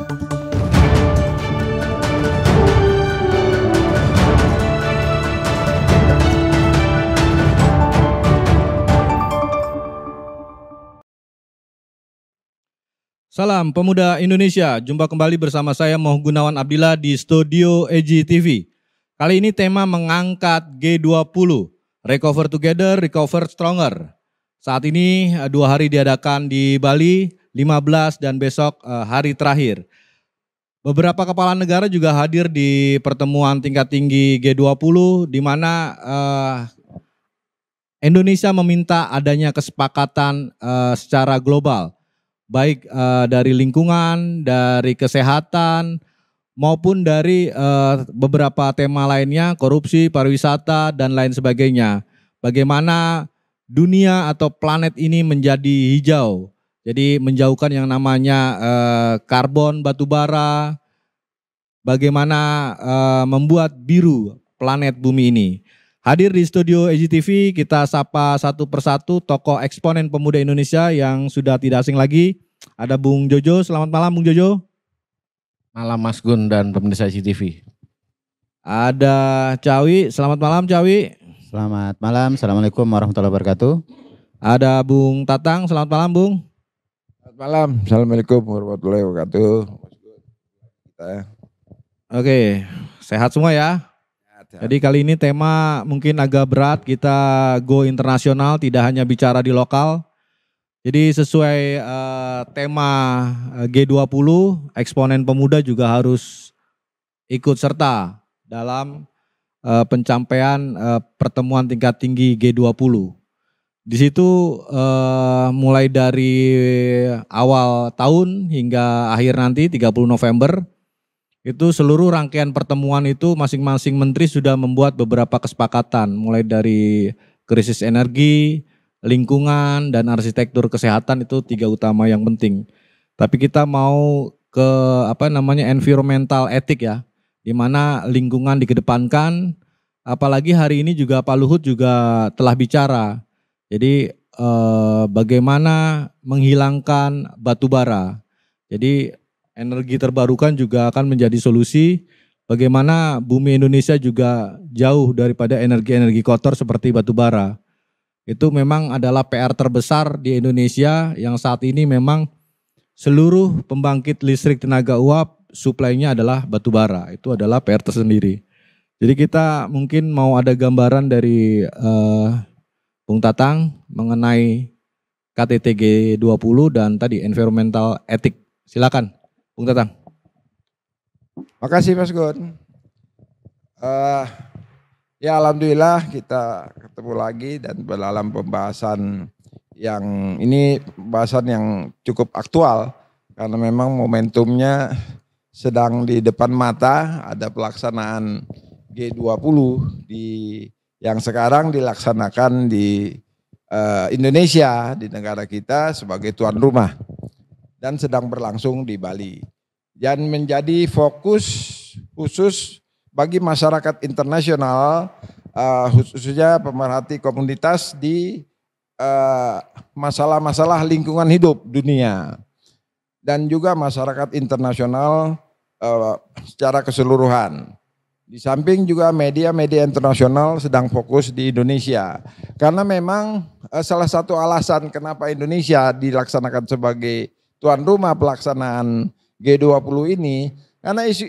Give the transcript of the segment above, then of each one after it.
Salam Pemuda Indonesia, jumpa kembali bersama saya Moh Gunawan Abdillah di Studio EJ TV. Kali ini tema mengangkat G20, Recover Together, Recover Stronger. Saat ini 2 hari diadakan di Bali, 15 dan besok hari terakhir. Beberapa kepala negara juga hadir di pertemuan tingkat tinggi G20 di mana Indonesia meminta adanya kesepakatan secara global. Baik dari lingkungan, dari kesehatan, maupun dari beberapa tema lainnya, korupsi, pariwisata, dan lain sebagainya. Bagaimana dunia atau planet ini menjadi hijau, jadi menjauhkan yang namanya karbon, batubara, bagaimana membuat biru planet bumi ini. Hadir di studio EJTV, kita sapa satu persatu tokoh eksponen pemuda Indonesia yang sudah tidak asing lagi. Ada Bung Jojo, selamat malam Bung Jojo. Malam Mas Gun dan pemirsa EJTV. Ada Cawi, selamat malam Cawi. Selamat malam, Assalamualaikum warahmatullahi wabarakatuh. Ada Bung Tatang, selamat malam Bung. Selamat malam, Assalamualaikum warahmatullahi wabarakatuh. Oke, sehat semua ya. Jadi kali ini tema mungkin agak berat, kita go internasional, tidak hanya bicara di lokal. Jadi sesuai tema G20, eksponen pemuda juga harus ikut serta dalam pencapaian pertemuan tingkat tinggi G20. Di situ mulai dari awal tahun hingga akhir nanti 30 November, itu seluruh rangkaian pertemuan itu masing-masing menteri sudah membuat beberapa kesepakatan, mulai dari krisis energi, lingkungan, dan arsitektur kesehatan. Itu 3 utama yang penting. Tapi kita mau ke environmental etik ya, di mana lingkungan dikedepankan. Apalagi hari ini juga Pak Luhut juga telah bicara. Jadi bagaimana menghilangkan batu bara. Jadi energi terbarukan juga akan menjadi solusi bagaimana bumi Indonesia juga jauh daripada energi-energi kotor seperti batu bara. Itu memang adalah PR terbesar di Indonesia yang saat ini memang seluruh pembangkit listrik tenaga uap suplainya adalah batu bara. Itu adalah PR tersendiri. Jadi kita mungkin mau ada gambaran dari Bung Tatang mengenai KTT G20 dan tadi environmental etik. Silakan Bung Tatang. Makasih Mas Gun. Ya alhamdulillah kita ketemu lagi dan dalam pembahasan yang ini pembahasan yang cukup aktual karena memang momentumnya sedang di depan mata, ada pelaksanaan G20 yang sekarang dilaksanakan di Indonesia, di negara kita sebagai tuan rumah dan sedang berlangsung di Bali. Dan menjadi fokus khusus bagi masyarakat internasional, khususnya pemerhati komunitas di masalah-masalah lingkungan hidup dunia. Dan juga masyarakat internasional secara keseluruhan. Di samping juga media-media internasional sedang fokus di Indonesia. Karena memang salah satu alasan kenapa Indonesia dilaksanakan sebagai tuan rumah pelaksanaan G20 ini, karena isu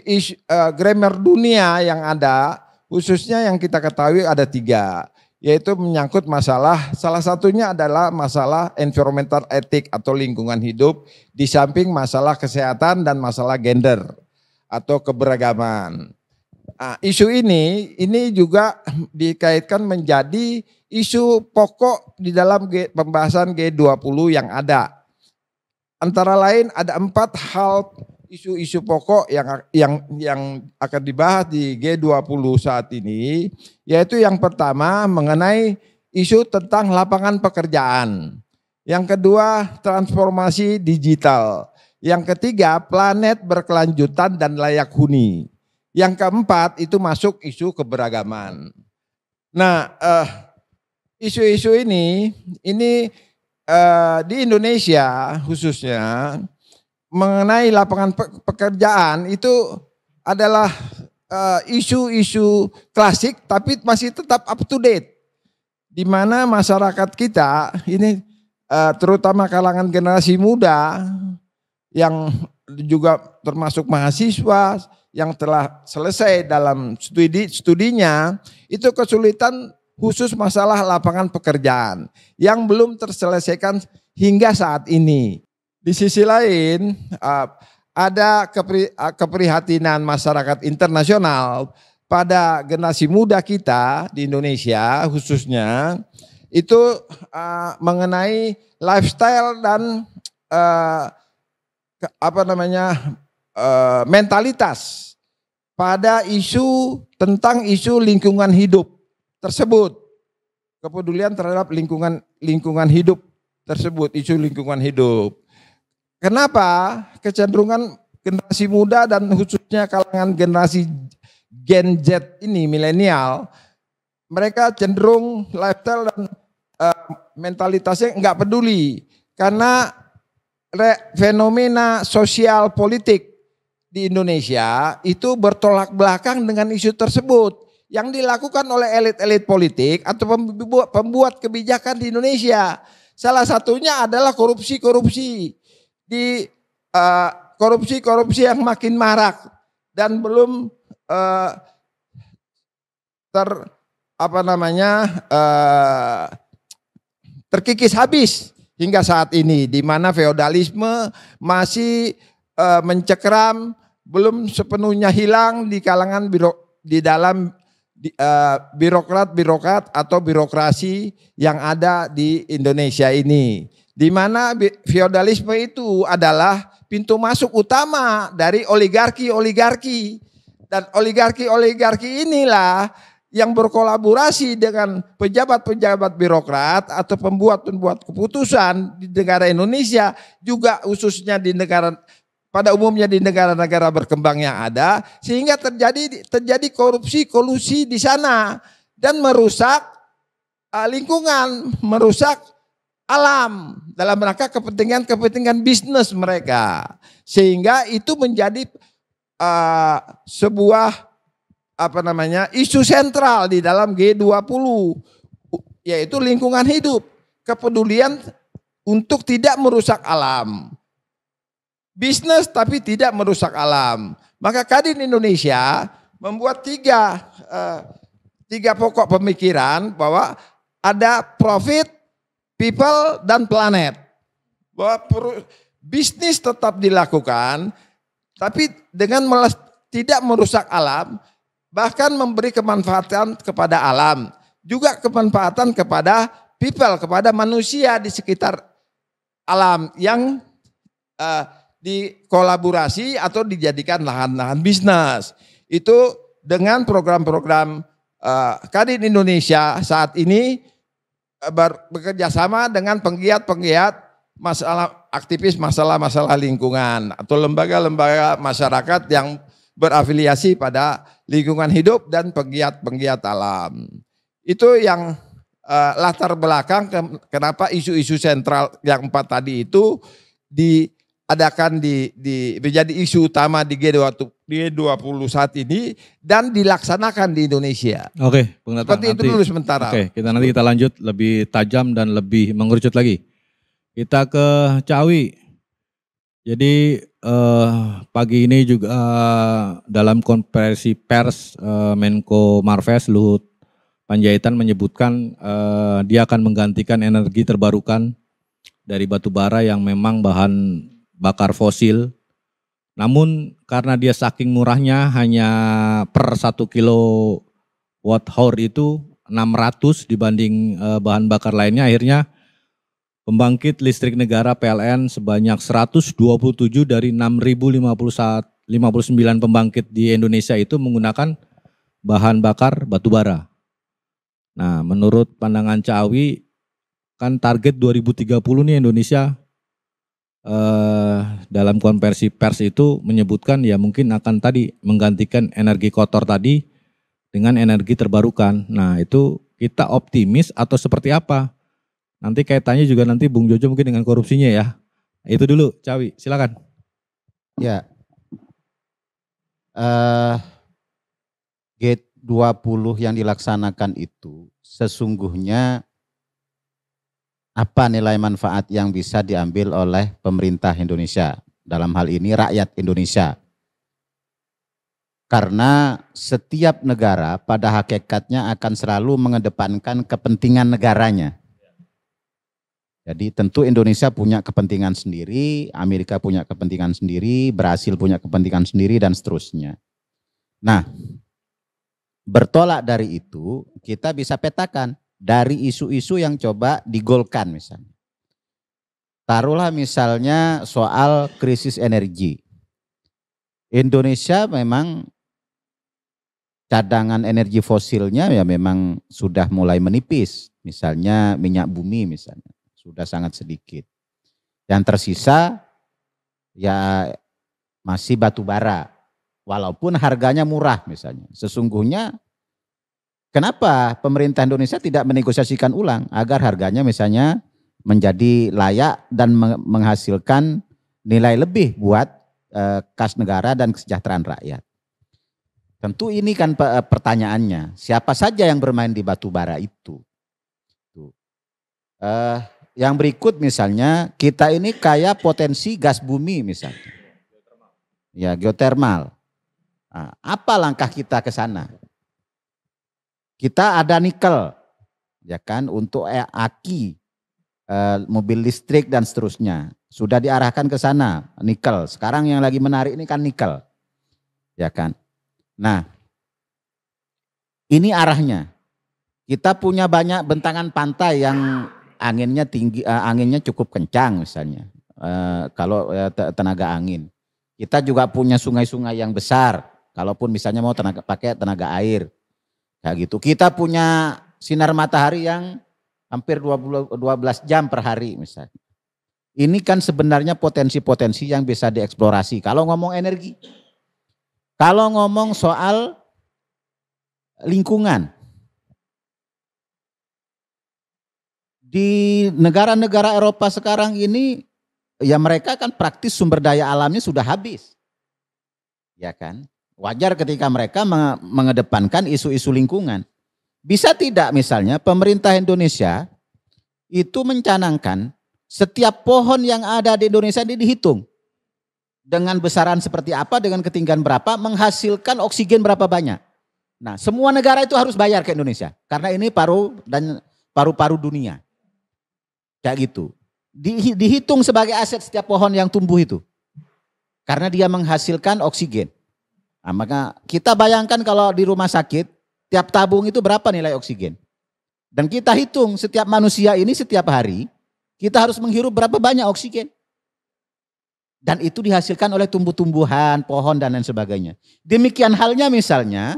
grammar dunia yang ada, khususnya yang kita ketahui ada 3, yaitu menyangkut masalah, salah satunya adalah masalah environmental etik atau lingkungan hidup, di samping masalah kesehatan dan masalah gender atau keberagaman. Nah, isu ini juga dikaitkan menjadi isu pokok di dalam pembahasan G20 yang ada. Antara lain ada 4 hal isu-isu pokok yang akan dibahas di G20 saat ini, yaitu yang pertama mengenai isu tentang lapangan pekerjaan. Yang kedua transformasi digital. Yang ketiga planet berkelanjutan dan layak huni. Yang keempat itu masuk isu keberagaman. Nah isu-isu ini di Indonesia khususnya mengenai lapangan pekerjaan itu adalah isu-isu klasik tapi masih tetap up to date. Di mana masyarakat kita ini terutama kalangan generasi muda yang juga termasuk mahasiswa yang telah selesai dalam studinya itu kesulitan khusus masalah lapangan pekerjaan yang belum terselesaikan hingga saat ini. Di sisi lain ada keprihatinan masyarakat internasional pada generasi muda kita di Indonesia khususnya itu mengenai lifestyle dan mentalitas pada tentang isu lingkungan hidup tersebut, kepedulian terhadap lingkungan hidup tersebut, isu lingkungan hidup. Kenapa kecenderungan generasi muda dan khususnya kalangan generasi Gen Z ini, milenial, mereka cenderung lifestyle dan mentalitasnya enggak peduli karena fenomena sosial politik di Indonesia itu bertolak belakang dengan isu tersebut yang dilakukan oleh elit-elit politik atau pembuat kebijakan di Indonesia. Salah satunya adalah korupsi yang makin marak dan belum terkikis habis hingga saat ini, di mana feodalisme masih mencekram, belum sepenuhnya hilang di kalangan birokrat atau birokrasi yang ada di Indonesia ini. Di mana feodalisme itu adalah pintu masuk utama dari oligarki dan oligarki inilah yang berkolaborasi dengan pejabat-pejabat birokrat atau pembuat keputusan di negara Indonesia, juga khususnya pada umumnya di negara-negara berkembang yang ada, sehingga terjadi korupsi kolusi di sana dan merusak lingkungan, merusak alam dalam rangka kepentingan bisnis mereka, sehingga itu menjadi sebuah isu sentral di dalam G20, yaitu lingkungan hidup, kepedulian untuk tidak merusak alam, bisnis tapi tidak merusak alam. Maka Kadin Indonesia membuat tiga pokok pemikiran bahwa ada profit, people, dan planet. Bahwa bisnis tetap dilakukan, tapi dengan tidak merusak alam, bahkan memberi kemanfaatan kepada alam, juga kemanfaatan kepada people, kepada manusia di sekitar alam yang dikolaborasi atau dijadikan lahan-lahan bisnis. Itu dengan program-program Kadin Indonesia saat ini bekerja sama dengan penggiat-penggiat aktivis masalah lingkungan atau lembaga-lembaga masyarakat yang berafiliasi pada lingkungan hidup dan penggiat alam. Itu yang latar belakang kenapa isu-isu sentral yang 4 tadi itu menjadi isu utama di G20 saat ini dan dilaksanakan di Indonesia. Oke, Bung Tatang. Seperti itu dulu sementara. Oke, kita lanjut lebih tajam dan lebih mengerucut lagi. Kita ke Cawi. Jadi pagi ini juga dalam konferensi pers Menko Marves Luhut Panjaitan menyebutkan dia akan menggantikan energi terbarukan dari batu bara yang memang bahan bakar fosil. Namun karena dia saking murahnya, hanya per 1 kilowatt hour itu 600 dibanding bahan bakar lainnya, akhirnya pembangkit listrik negara PLN sebanyak 127 dari 6.059 pembangkit di Indonesia itu menggunakan bahan bakar batu bara. Nah, menurut pandangan Cawi, kan target 2030 nih Indonesia dalam konversi pers itu menyebutkan ya mungkin akan tadi menggantikan energi kotor tadi dengan energi terbarukan. Nah, itu kita optimis atau seperti apa? Nanti kaitannya juga nanti Bung Jojo mungkin dengan korupsinya ya. Itu dulu, Cawi, silakan. Ya, G20 yang dilaksanakan itu sesungguhnya apa nilai manfaat yang bisa diambil oleh pemerintah Indonesia, dalam hal ini rakyat Indonesia. Karena setiap negara pada hakikatnya akan selalu mengedepankan kepentingan negaranya. Jadi tentu Indonesia punya kepentingan sendiri, Amerika punya kepentingan sendiri, Brasil punya kepentingan sendiri, dan seterusnya. Nah, bertolak dari itu, kita bisa petakan dari isu-isu yang coba digolkan misalnya. Taruhlah misalnya soal krisis energi. Indonesia memang cadangan energi fosilnya ya memang sudah mulai menipis. Misalnya minyak bumi misalnya. Sudah sangat sedikit. Yang tersisa ya masih batu bara. Walaupun harganya murah misalnya. Sesungguhnya kenapa pemerintah Indonesia tidak menegosiasikan ulang agar harganya misalnya menjadi layak dan menghasilkan nilai lebih buat kas negara dan kesejahteraan rakyat. Tentu ini kan pertanyaannya. Siapa saja yang bermain di batu bara itu? Yang berikut misalnya, kita ini kaya potensi gas bumi misalnya. Ya, geotermal. Nah, apa langkah kita ke sana? Kita ada nikel, ya kan, untuk aki, mobil listrik dan seterusnya. Sudah diarahkan ke sana, nikel. Sekarang yang lagi menarik ini kan nikel. Ya kan. Nah, ini arahnya. Kita punya banyak bentangan pantai yang anginnya tinggi, anginnya cukup kencang misalnya. Kalau tenaga angin. Kita juga punya sungai-sungai yang besar. Kalaupun misalnya mau pakai tenaga air. Kayak gitu. Kita punya sinar matahari yang hampir 12 jam per hari misalnya. Ini kan sebenarnya potensi-potensi yang bisa dieksplorasi. Kalau ngomong energi. Kalau ngomong soal lingkungan. Di negara-negara Eropa sekarang ini, ya mereka kan praktis sumber daya alamnya sudah habis. Ya kan? Wajar ketika mereka mengedepankan isu-isu lingkungan. Bisa tidak misalnya pemerintah Indonesia itu mencanangkan setiap pohon yang ada di Indonesia ini dihitung. Dengan besaran seperti apa, dengan ketinggian berapa, menghasilkan oksigen berapa banyak. Nah, semua negara itu harus bayar ke Indonesia. Karena ini paru-paru dunia. Kayak gitu. Dihitung sebagai aset setiap pohon yang tumbuh itu. Karena dia menghasilkan oksigen. Nah, maka kita bayangkan kalau di rumah sakit, tiap tabung itu berapa nilai oksigen. Dan kita hitung setiap manusia ini setiap hari, kita harus menghirup berapa banyak oksigen. Dan itu dihasilkan oleh tumbuh-tumbuhan, pohon dan lain sebagainya. Demikian halnya misalnya,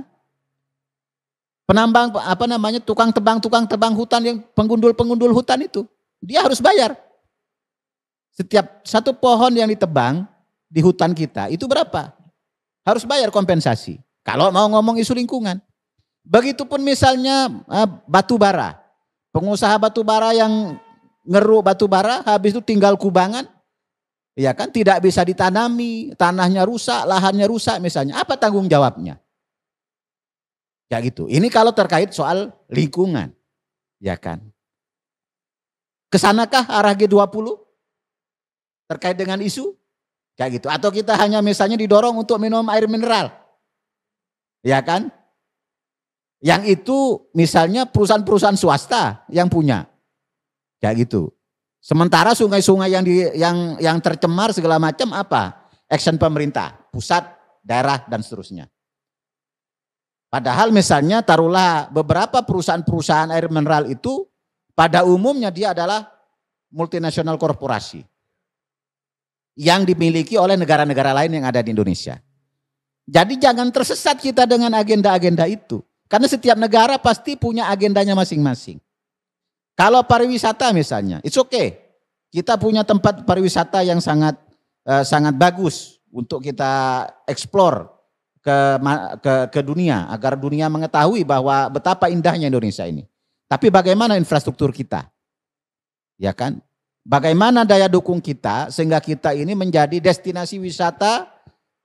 penambang tukang tebang hutan yang penggundul hutan itu. Dia harus bayar. Setiap satu pohon yang ditebang di hutan kita itu berapa? Harus bayar kompensasi. Kalau mau ngomong isu lingkungan. Begitupun misalnya batu bara. Pengusaha batu bara yang ngeruk batu bara habis itu tinggal kubangan. Ya kan, tidak bisa ditanami, tanahnya rusak, lahannya rusak misalnya. Apa tanggung jawabnya? Ya gitu. Ini kalau terkait soal lingkungan. Ya kan. Kesanakah arah G20 terkait dengan isu? Kayak gitu. Atau kita hanya misalnya didorong untuk minum air mineral. Ya kan? Yang itu misalnya perusahaan-perusahaan swasta yang punya. Kayak gitu. Sementara sungai-sungai yang tercemar segala macam apa? Action pemerintah, pusat, daerah dan seterusnya. Padahal misalnya taruhlah beberapa perusahaan-perusahaan air mineral itu pada umumnya dia adalah multinasional korporasi yang dimiliki oleh negara-negara lain yang ada di Indonesia. Jadi jangan tersesat kita dengan agenda-agenda itu. Karena setiap negara pasti punya agendanya masing-masing. Kalau pariwisata misalnya, it's okay. Kita punya tempat pariwisata yang sangat bagus untuk kita eksplor ke dunia. Agar dunia mengetahui bahwa betapa indahnya Indonesia ini. Tapi bagaimana infrastruktur kita? Ya kan? Bagaimana daya dukung kita sehingga kita ini menjadi destinasi wisata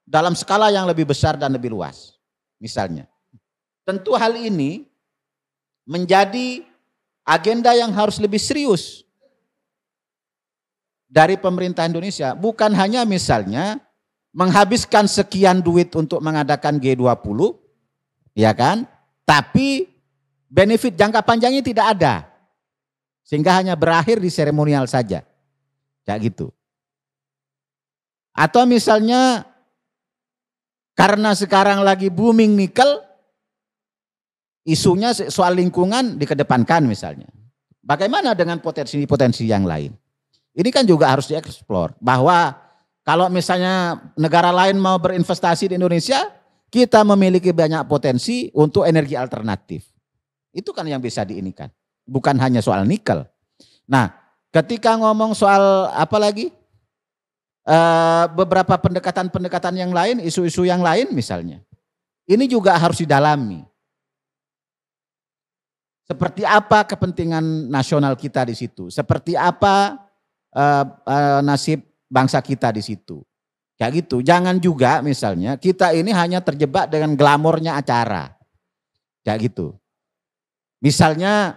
dalam skala yang lebih besar dan lebih luas. Misalnya, tentu hal ini menjadi agenda yang harus lebih serius dari pemerintah Indonesia. Bukan hanya misalnya menghabiskan sekian duit untuk mengadakan G20, ya kan? Tapi benefit jangka panjangnya tidak ada. Sehingga hanya berakhir di seremonial saja. Kayak gitu. Atau misalnya karena sekarang lagi booming nikel, isunya soal lingkungan dikedepankan misalnya. Bagaimana dengan potensi-potensi yang lain? Ini kan juga harus dieksplor. Bahwa kalau misalnya negara lain mau berinvestasi di Indonesia, kita memiliki banyak potensi untuk energi alternatif. Itu kan yang bisa diinikan. Bukan hanya soal nikel. Nah, ketika ngomong soal apa lagi? Beberapa pendekatan-pendekatan yang lain, isu-isu yang lain misalnya. Ini juga harus didalami. Seperti apa kepentingan nasional kita di situ? Seperti apa nasib bangsa kita di situ? Kayak gitu. Jangan juga misalnya kita ini hanya terjebak dengan glamornya acara. Kayak gitu. Misalnya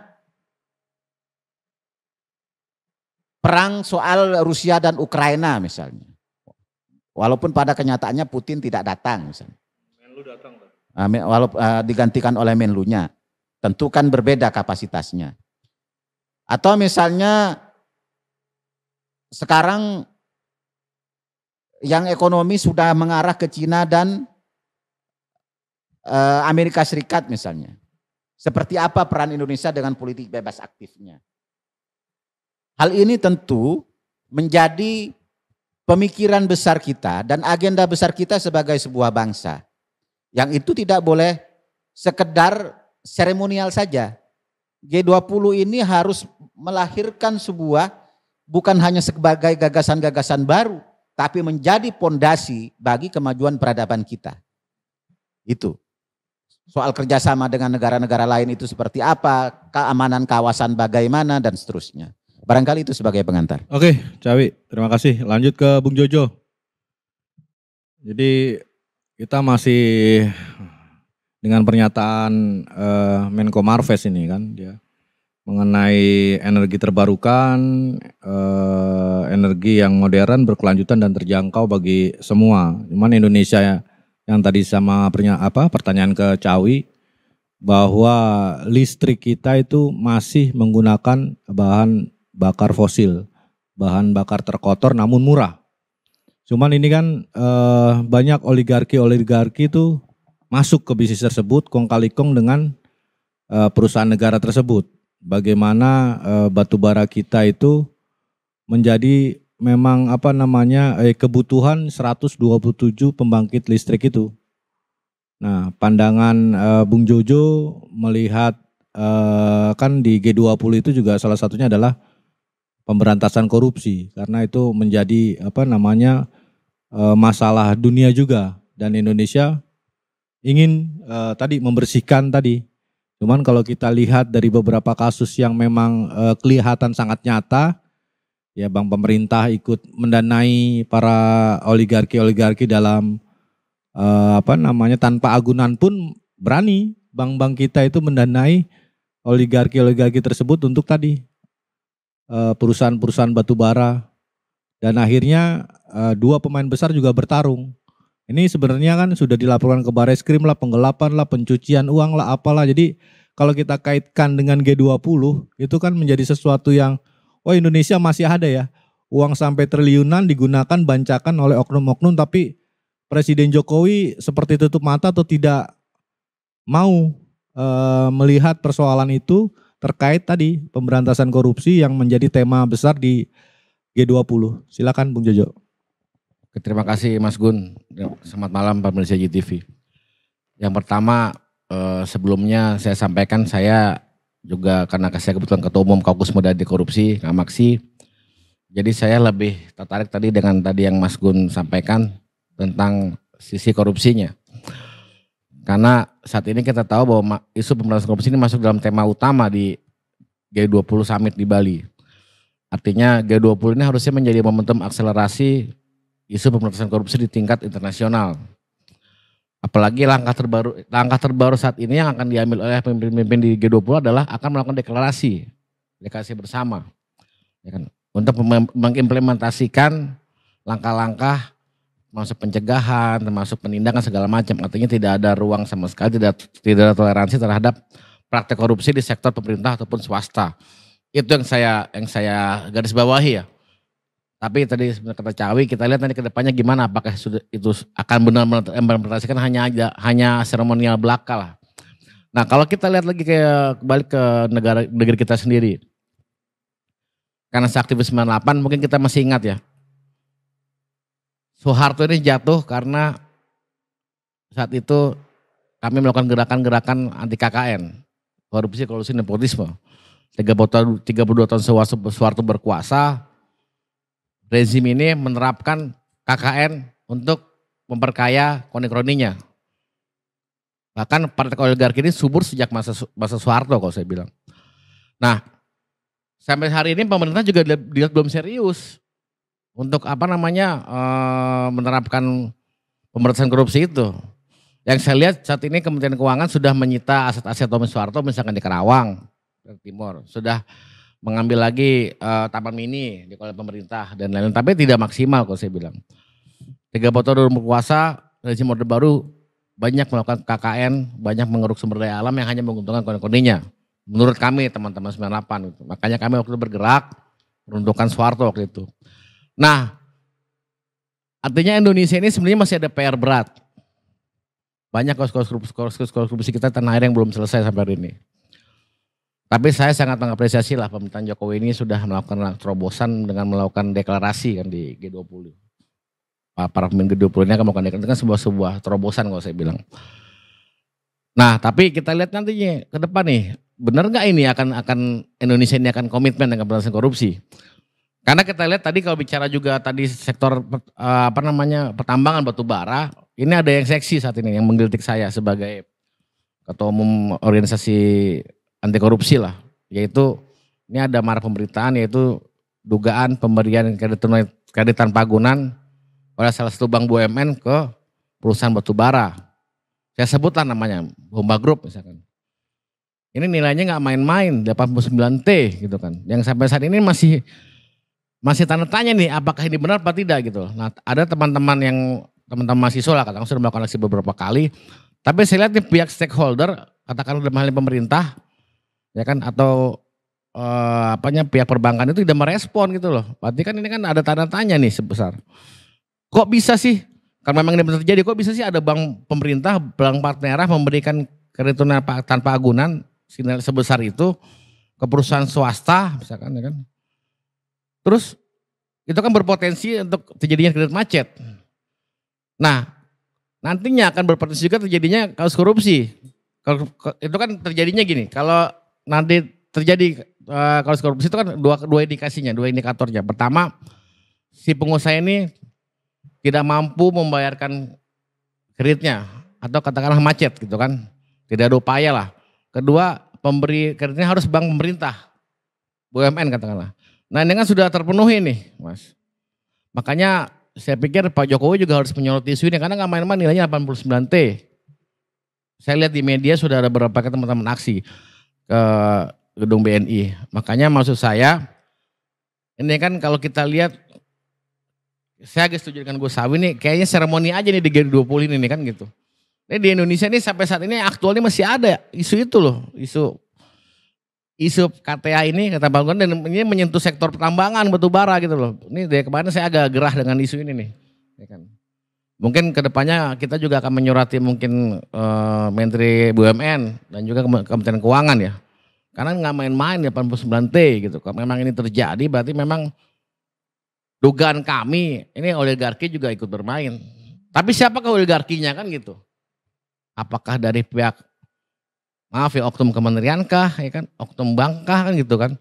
perang soal Rusia dan Ukraina misalnya. Walaupun pada kenyataannya Putin tidak datang misalnya. Menlu datang. Walaupun digantikan oleh Menlunya. Tentu kan berbeda kapasitasnya. Atau misalnya sekarang yang ekonomi sudah mengarah ke Cina dan Amerika Serikat misalnya. Seperti apa peran Indonesia dengan politik bebas aktifnya. Hal ini tentu menjadi pemikiran besar kita dan agenda besar kita sebagai sebuah bangsa. Yang itu tidak boleh sekedar seremonial saja. G20 ini harus melahirkan sebuah bukan hanya sebagai gagasan-gagasan baru, tapi menjadi pondasi bagi kemajuan peradaban kita. Itu. Soal kerjasama dengan negara-negara lain itu seperti apa, keamanan kawasan bagaimana, dan seterusnya. Barangkali itu sebagai pengantar. Oke, Cawi, terima kasih. Lanjut ke Bung Jojo. Jadi kita masih dengan pernyataan Menko Marves ini kan, dia mengenai energi terbarukan, energi yang modern, berkelanjutan dan terjangkau bagi semua. Cuman Indonesia yang tadi sama pertanyaan ke Cawi, bahwa listrik kita itu masih menggunakan bahan bakar fosil, bahan bakar terkotor namun murah. Cuman ini kan banyak oligarki itu masuk ke bisnis tersebut, kong kali kong dengan perusahaan negara tersebut. Bagaimana batubara kita itu menjadi memang kebutuhan 127 pembangkit listrik itu. Nah, pandangan Bung Jojo melihat kan di G20 itu juga salah satunya adalah pemberantasan korupsi, karena itu menjadi masalah dunia juga, dan Indonesia ingin tadi membersihkan tadi. Cuman kalau kita lihat dari beberapa kasus yang memang kelihatan sangat nyata, ya pemerintah ikut mendanai para oligarki dalam tanpa agunan pun berani bank-bank kita itu mendanai oligarki tersebut untuk tadi perusahaan-perusahaan batubara, dan akhirnya dua pemain besar juga bertarung. Ini sebenarnya kan sudah dilaporkan ke Bareskrim lah, penggelapan lah, pencucian uang lah, apalah. Jadi kalau kita kaitkan dengan G20 itu kan menjadi sesuatu yang Indonesia masih ada ya, uang sampai triliunan digunakan bancakan oleh oknum-oknum, tapi Presiden Jokowi seperti tutup mata atau tidak mau melihat persoalan itu terkait tadi pemberantasan korupsi yang menjadi tema besar di G20. Silakan Bung Jojo. Terima kasih Mas Gun. Selamat malam pemirsa GTV. Yang pertama sebelumnya saya sampaikan, saya juga karena saya kebetulan Ketua Umum Kaukus Muda Anti Korupsi, Kamaksi. Jadi saya lebih tertarik tadi dengan tadi yang Mas Gun sampaikan tentang sisi korupsinya. Karena saat ini kita tahu bahwa isu pemberantasan korupsi ini masuk dalam tema utama di G20 Summit di Bali. Artinya G20 ini harusnya menjadi momentum akselerasi isu pemberantasan korupsi di tingkat internasional. Apalagi langkah terbaru saat ini yang akan diambil oleh pemimpin-pemimpin di G20 adalah akan melakukan deklarasi bersama, ya kan, untuk mengimplementasikan langkah-langkah termasuk pencegahan, termasuk penindakan segala macam. Artinya tidak ada ruang sama sekali, tidak ada toleransi terhadap praktek korupsi di sektor pemerintah ataupun swasta. Itu yang saya garis bawahi ya. Tapi tadi sebenarnya kata Cawi, kita lihat nanti ke depannya gimana, apakah itu akan benar-benar implementasikan hanya seremonial belaka lah. Nah, kalau kita lihat lagi kembali ke negeri kita sendiri. Karena seaktivis 98 mungkin kita masih ingat ya. Soeharto ini jatuh karena saat itu kami melakukan gerakan-gerakan anti KKN, korupsi, kolusi, nepotisme. 32 tahun Soeharto berkuasa, rezim ini menerapkan KKN untuk memperkaya kroni-kroninya. Bahkan partai oligarki ini subur sejak masa Soeharto kalau saya bilang. Nah, sampai hari ini pemerintah juga dilihat belum serius untuk menerapkan pemberantasan korupsi itu. Yang saya lihat saat ini Kementerian Keuangan sudah menyita aset-aset Tommy Soeharto misalkan di Karawang, Timur. Sudah mengambil lagi taman mini oleh pemerintah dan lain-lain, tapi tidak maksimal kalau saya bilang. 3 tahun berkuasa, rezim Orde Baru banyak melakukan KKN, banyak mengeruk sumber daya alam yang hanya menguntungkan kroni-kroninya. Menurut kami teman-teman 98 itu. Makanya kami waktu itu bergerak meruntuhkan Soeharto waktu itu. Nah, artinya Indonesia ini sebenarnya masih ada PR berat. Banyak kasus korupsi kita tanah air yang belum selesai sampai hari ini. Tapi saya sangat mengapresiasi lah pemerintahan Jokowi ini sudah melakukan terobosan dengan melakukan deklarasi kan di G20. Para pemimpin G20 ini akan melakukan deklarasi, itu kan sebuah terobosan kalau saya bilang. Nah, tapi kita lihat nantinya ke depan nih, benar nggak ini akan Indonesia ini akan komitmen dengan pemberantasan korupsi? Karena kita lihat tadi kalau bicara juga tadi sektor pertambangan batu bara, ini ada yang seksi saat ini yang menggelitik saya sebagai ketua umum organisasi anti korupsi lah, yaitu ini ada marah pemberitaan yaitu dugaan pemberian kredit tanpa agunan oleh salah satu bank BUMN ke perusahaan batu bara. Saya sebutlah namanya, Bomba Group misalkan. Ini nilainya nggak main-main, 89T gitu kan. Yang sampai saat ini masih tanda tanya nih, apakah ini benar apa tidak gitu. Nah, ada teman-teman mahasiswa lah, kadang sudah melakukan aksi beberapa kali. Tapi saya lihat nih pihak stakeholder, katakanlah dalam hal ini pemerintah, ya kan, atau pihak perbankan itu tidak merespon gitu loh. Berarti kan ini kan ada tanda tanya nih sebesar. Kok bisa sih, kalau memang ini benar terjadi, kok bisa sih ada bank pemerintah, bank plat merah memberikan kredit tanpa agunan sebesar itu ke perusahaan swasta misalkan, ya kan. Terus itu kan berpotensi untuk terjadinya kredit macet. Nah, nantinya akan berpotensi juga terjadinya kasus korupsi. Kalau itu kan terjadinya gini, kalau nanti terjadi kasus korupsi itu kan dua indikasinya, dua indikatornya. Pertama, si pengusaha ini tidak mampu membayarkan kreditnya atau katakanlah macet gitu kan, tidak ada upaya lah. Kedua, pemberi kreditnya harus bank pemerintah, BUMN katakanlah. Nah ini kan sudah terpenuhi nih Mas. Makanya saya pikir Pak Jokowi juga harus menyoroti isu ini karena nggak main-main, nilainya 89T. Saya lihat di media sudah ada beberapa teman-teman aksi ke gedung BNI. Makanya maksud saya ini kan kalau kita lihat, saya agak setuju dengan Gus Sawi nih, kayaknya seremoni aja nih di G20 ini kan gitu. Ini di Indonesia ini sampai saat ini aktualnya masih ada isu itu loh, isu KTA ini kata Bang Gon, dan ini menyentuh sektor pertambangan batu bara gitu loh. Ini dari kemarin saya agak gerah dengan isu ini nih. Ya kan. Mungkin kedepannya kita juga akan menyurati mungkin Menteri BUMN dan juga Kementerian Keuangan ya. Karena nggak main-main 89T gitu. Kalau memang ini terjadi berarti memang dugaan kami ini oligarki juga ikut bermain. Tapi siapakah oligarkinya kan gitu? Apakah dari pihak oknum kementerian kah, ya kan, oknum bank kah kan gitu kan.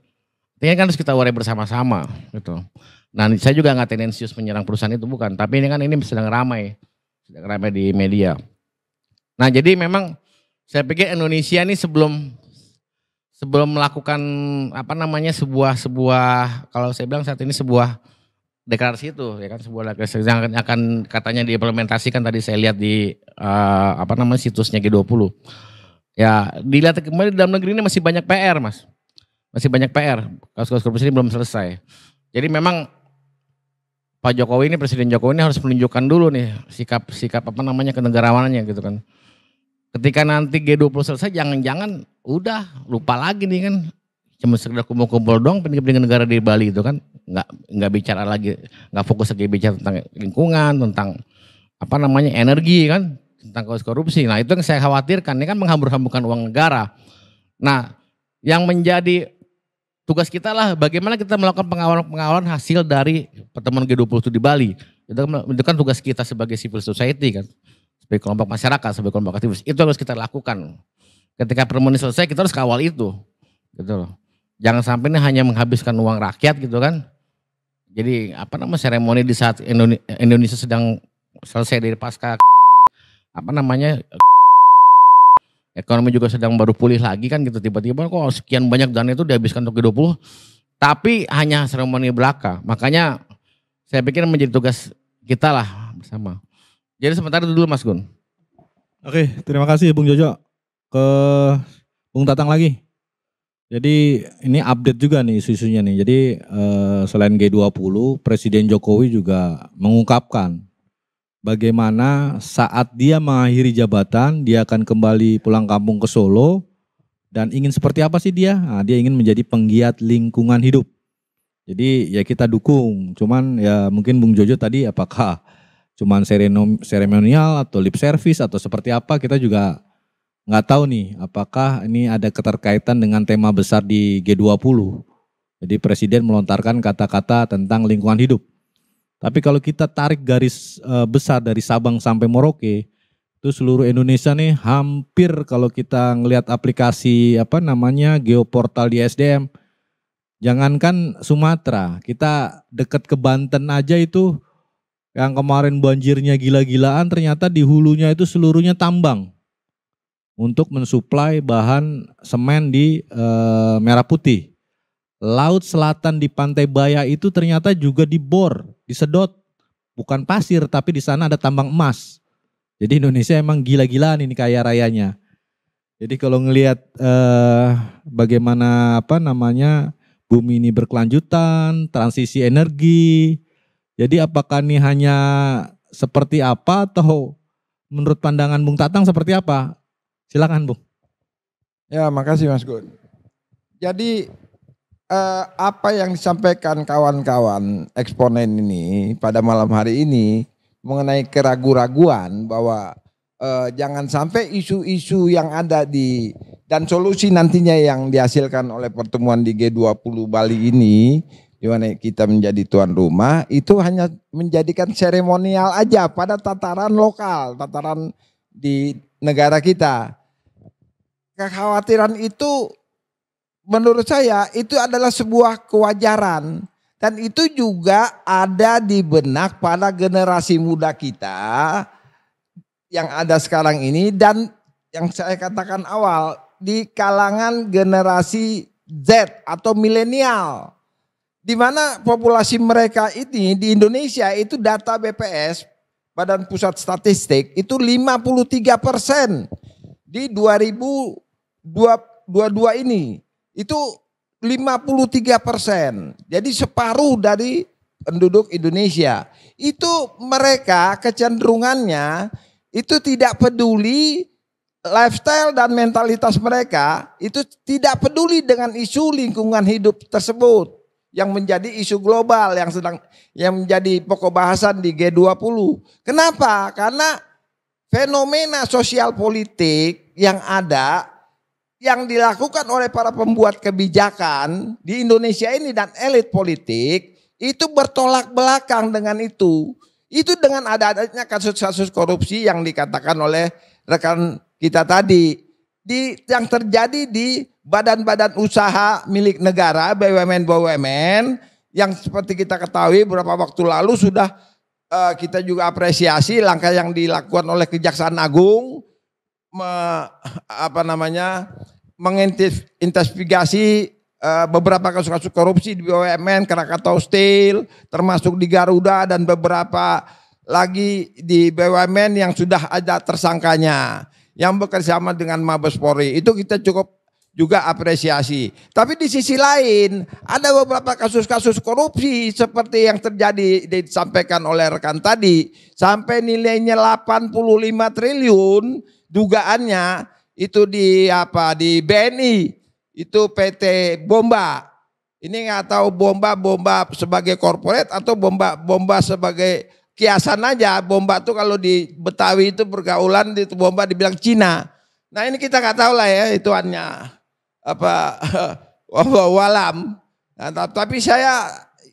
Ini kan harus kita urai bersama-sama gitu. Nah saya juga nggak tendensius menyerang perusahaan itu bukan, tapi ini kan sedang ramai di media. Nah jadi memang saya pikir Indonesia ini sebelum sebelum melakukan sebuah kalau saya bilang saat ini sebuah deklarasi itu ya kan, sebuah deklarasi yang akan katanya diimplementasikan, tadi saya lihat di situsnya G20. Ya dilihat kembali, dalam negeri ini masih banyak PR Mas. Masih banyak PR, kasus-kasus korupsi ini belum selesai. Jadi memang Pak Jokowi ini, Presiden Jokowi ini harus menunjukkan dulu nih sikap kenegarawanannya gitu kan. Ketika nanti G20 selesai, jangan-jangan udah lupa lagi nih kan. Cuma sekedar kumpul-kumpul doang penting-penting negara di Bali itu kan. Nggak bicara lagi, nggak fokus lagi bicara tentang lingkungan, tentang energi kan, tentang kasus korupsi. Nah itu yang saya khawatirkan, ini kan menghambur-hamburkan uang negara. Nah yang menjadi tugas kita lah bagaimana kita melakukan pengawalan hasil dari pertemuan G20 itu di Bali. Itu kan tugas kita sebagai civil society kan, sebagai kelompok masyarakat, sebagai kelompok aktivis. Itu harus kita lakukan. Ketika pertemuan ini selesai, kita harus kawal itu, gitu loh. Jangan sampai ini hanya menghabiskan uang rakyat gitu kan. Jadi seremoni di saat Indonesia sedang selesai dari pasca ekonomi juga sedang baru pulih lagi kan gitu, tiba-tiba kok sekian banyak dana itu dihabiskan untuk G20 tapi hanya seremoni belaka. Makanya saya pikir menjadi tugas kita lah bersama. Jadi sementara itu dulu Mas Gun. Oke, terima kasih Bung Jojo. Ke Bung Tatang lagi. Jadi ini update juga nih isu-isunya nih. Jadi selain G20, Presiden Jokowi juga mengungkapkan bagaimana saat dia mengakhiri jabatan, dia akan kembali pulang kampung ke Solo. Dan ingin seperti apa sih dia? Nah, dia ingin menjadi penggiat lingkungan hidup. Jadi ya kita dukung. Cuman ya mungkin Bung Jojo tadi apakah cuman seremonial atau lip service atau seperti apa, kita juga nggak tahu nih. Apakah ini ada keterkaitan dengan tema besar di G20. Jadi Presiden melontarkan kata-kata tentang lingkungan hidup. Tapi kalau kita tarik garis besar dari Sabang sampai Merauke, itu seluruh Indonesia nih hampir kalau kita ngelihat aplikasi Geoportal di SDM, jangankan Sumatera, kita dekat ke Banten aja itu yang kemarin banjirnya gila-gilaan, ternyata di hulunya itu seluruhnya tambang untuk mensuplai bahan semen di Merah Putih. Laut selatan di Pantai Baya itu ternyata juga dibor, disedot, bukan pasir tapi di sana ada tambang emas. Jadi Indonesia emang gila-gilaan ini kaya rayanya. Jadi kalau ngelihat bagaimana bumi ini berkelanjutan, transisi energi. Jadi apakah ini hanya seperti apa atau menurut pandangan Bung Tatang seperti apa? Silakan Bung. Ya makasih Mas Gun. Jadi apa yang disampaikan kawan-kawan eksponen ini pada malam hari ini mengenai keraguan-raguan bahwa jangan sampai isu-isu yang ada dan solusi nantinya yang dihasilkan oleh pertemuan di G20 Bali ini, di mana kita menjadi tuan rumah, itu hanya menjadikan seremonial aja pada tataran lokal, tataran di negara kita. Kekhawatiran itu menurut saya itu adalah sebuah kewajaran dan itu juga ada di benak pada generasi muda kita yang ada sekarang ini dan yang saya katakan awal di kalangan generasi Z atau milenial, di mana populasi mereka ini di Indonesia itu data BPS Badan Pusat Statistik itu 53% di 2022 ini. Itu 53%. Jadi separuh dari penduduk Indonesia. Itu mereka kecenderungannya itu tidak peduli lifestyle dan mentalitas mereka, itu tidak peduli dengan isu lingkungan hidup tersebut yang menjadi isu global yang menjadi pokok bahasan di G20. Kenapa? Karena fenomena sosial politik yang ada, yang dilakukan oleh para pembuat kebijakan di Indonesia ini dan elit politik itu bertolak belakang dengan itu. Itu dengan adanya kasus-kasus korupsi yang dikatakan oleh rekan kita tadi, yang terjadi di badan-badan usaha milik negara, BUMN yang seperti kita ketahui beberapa waktu lalu sudah kita juga apresiasi langkah yang dilakukan oleh Kejaksaan Agung menginvestigasi beberapa kasus-kasus korupsi di BUMN, Krakatau Steel, termasuk di Garuda dan beberapa lagi di BUMN yang sudah ada tersangkanya yang bekerjasama dengan Mabes Polri. Itu kita cukup juga apresiasi. Tapi di sisi lain ada beberapa kasus-kasus korupsi seperti yang terjadi disampaikan oleh rekan tadi, sampai nilainya 85 triliun dugaannya itu di BNI. Itu PT Bomba. Ini nggak tahu bomba sebagai korporat atau bomba sebagai kiasan aja. Bomba tuh kalau di Betawi itu pergaulan, itu bomba dibilang Cina. Nah ini kita nggak tahu lah ya ituannya walam. Nah, tapi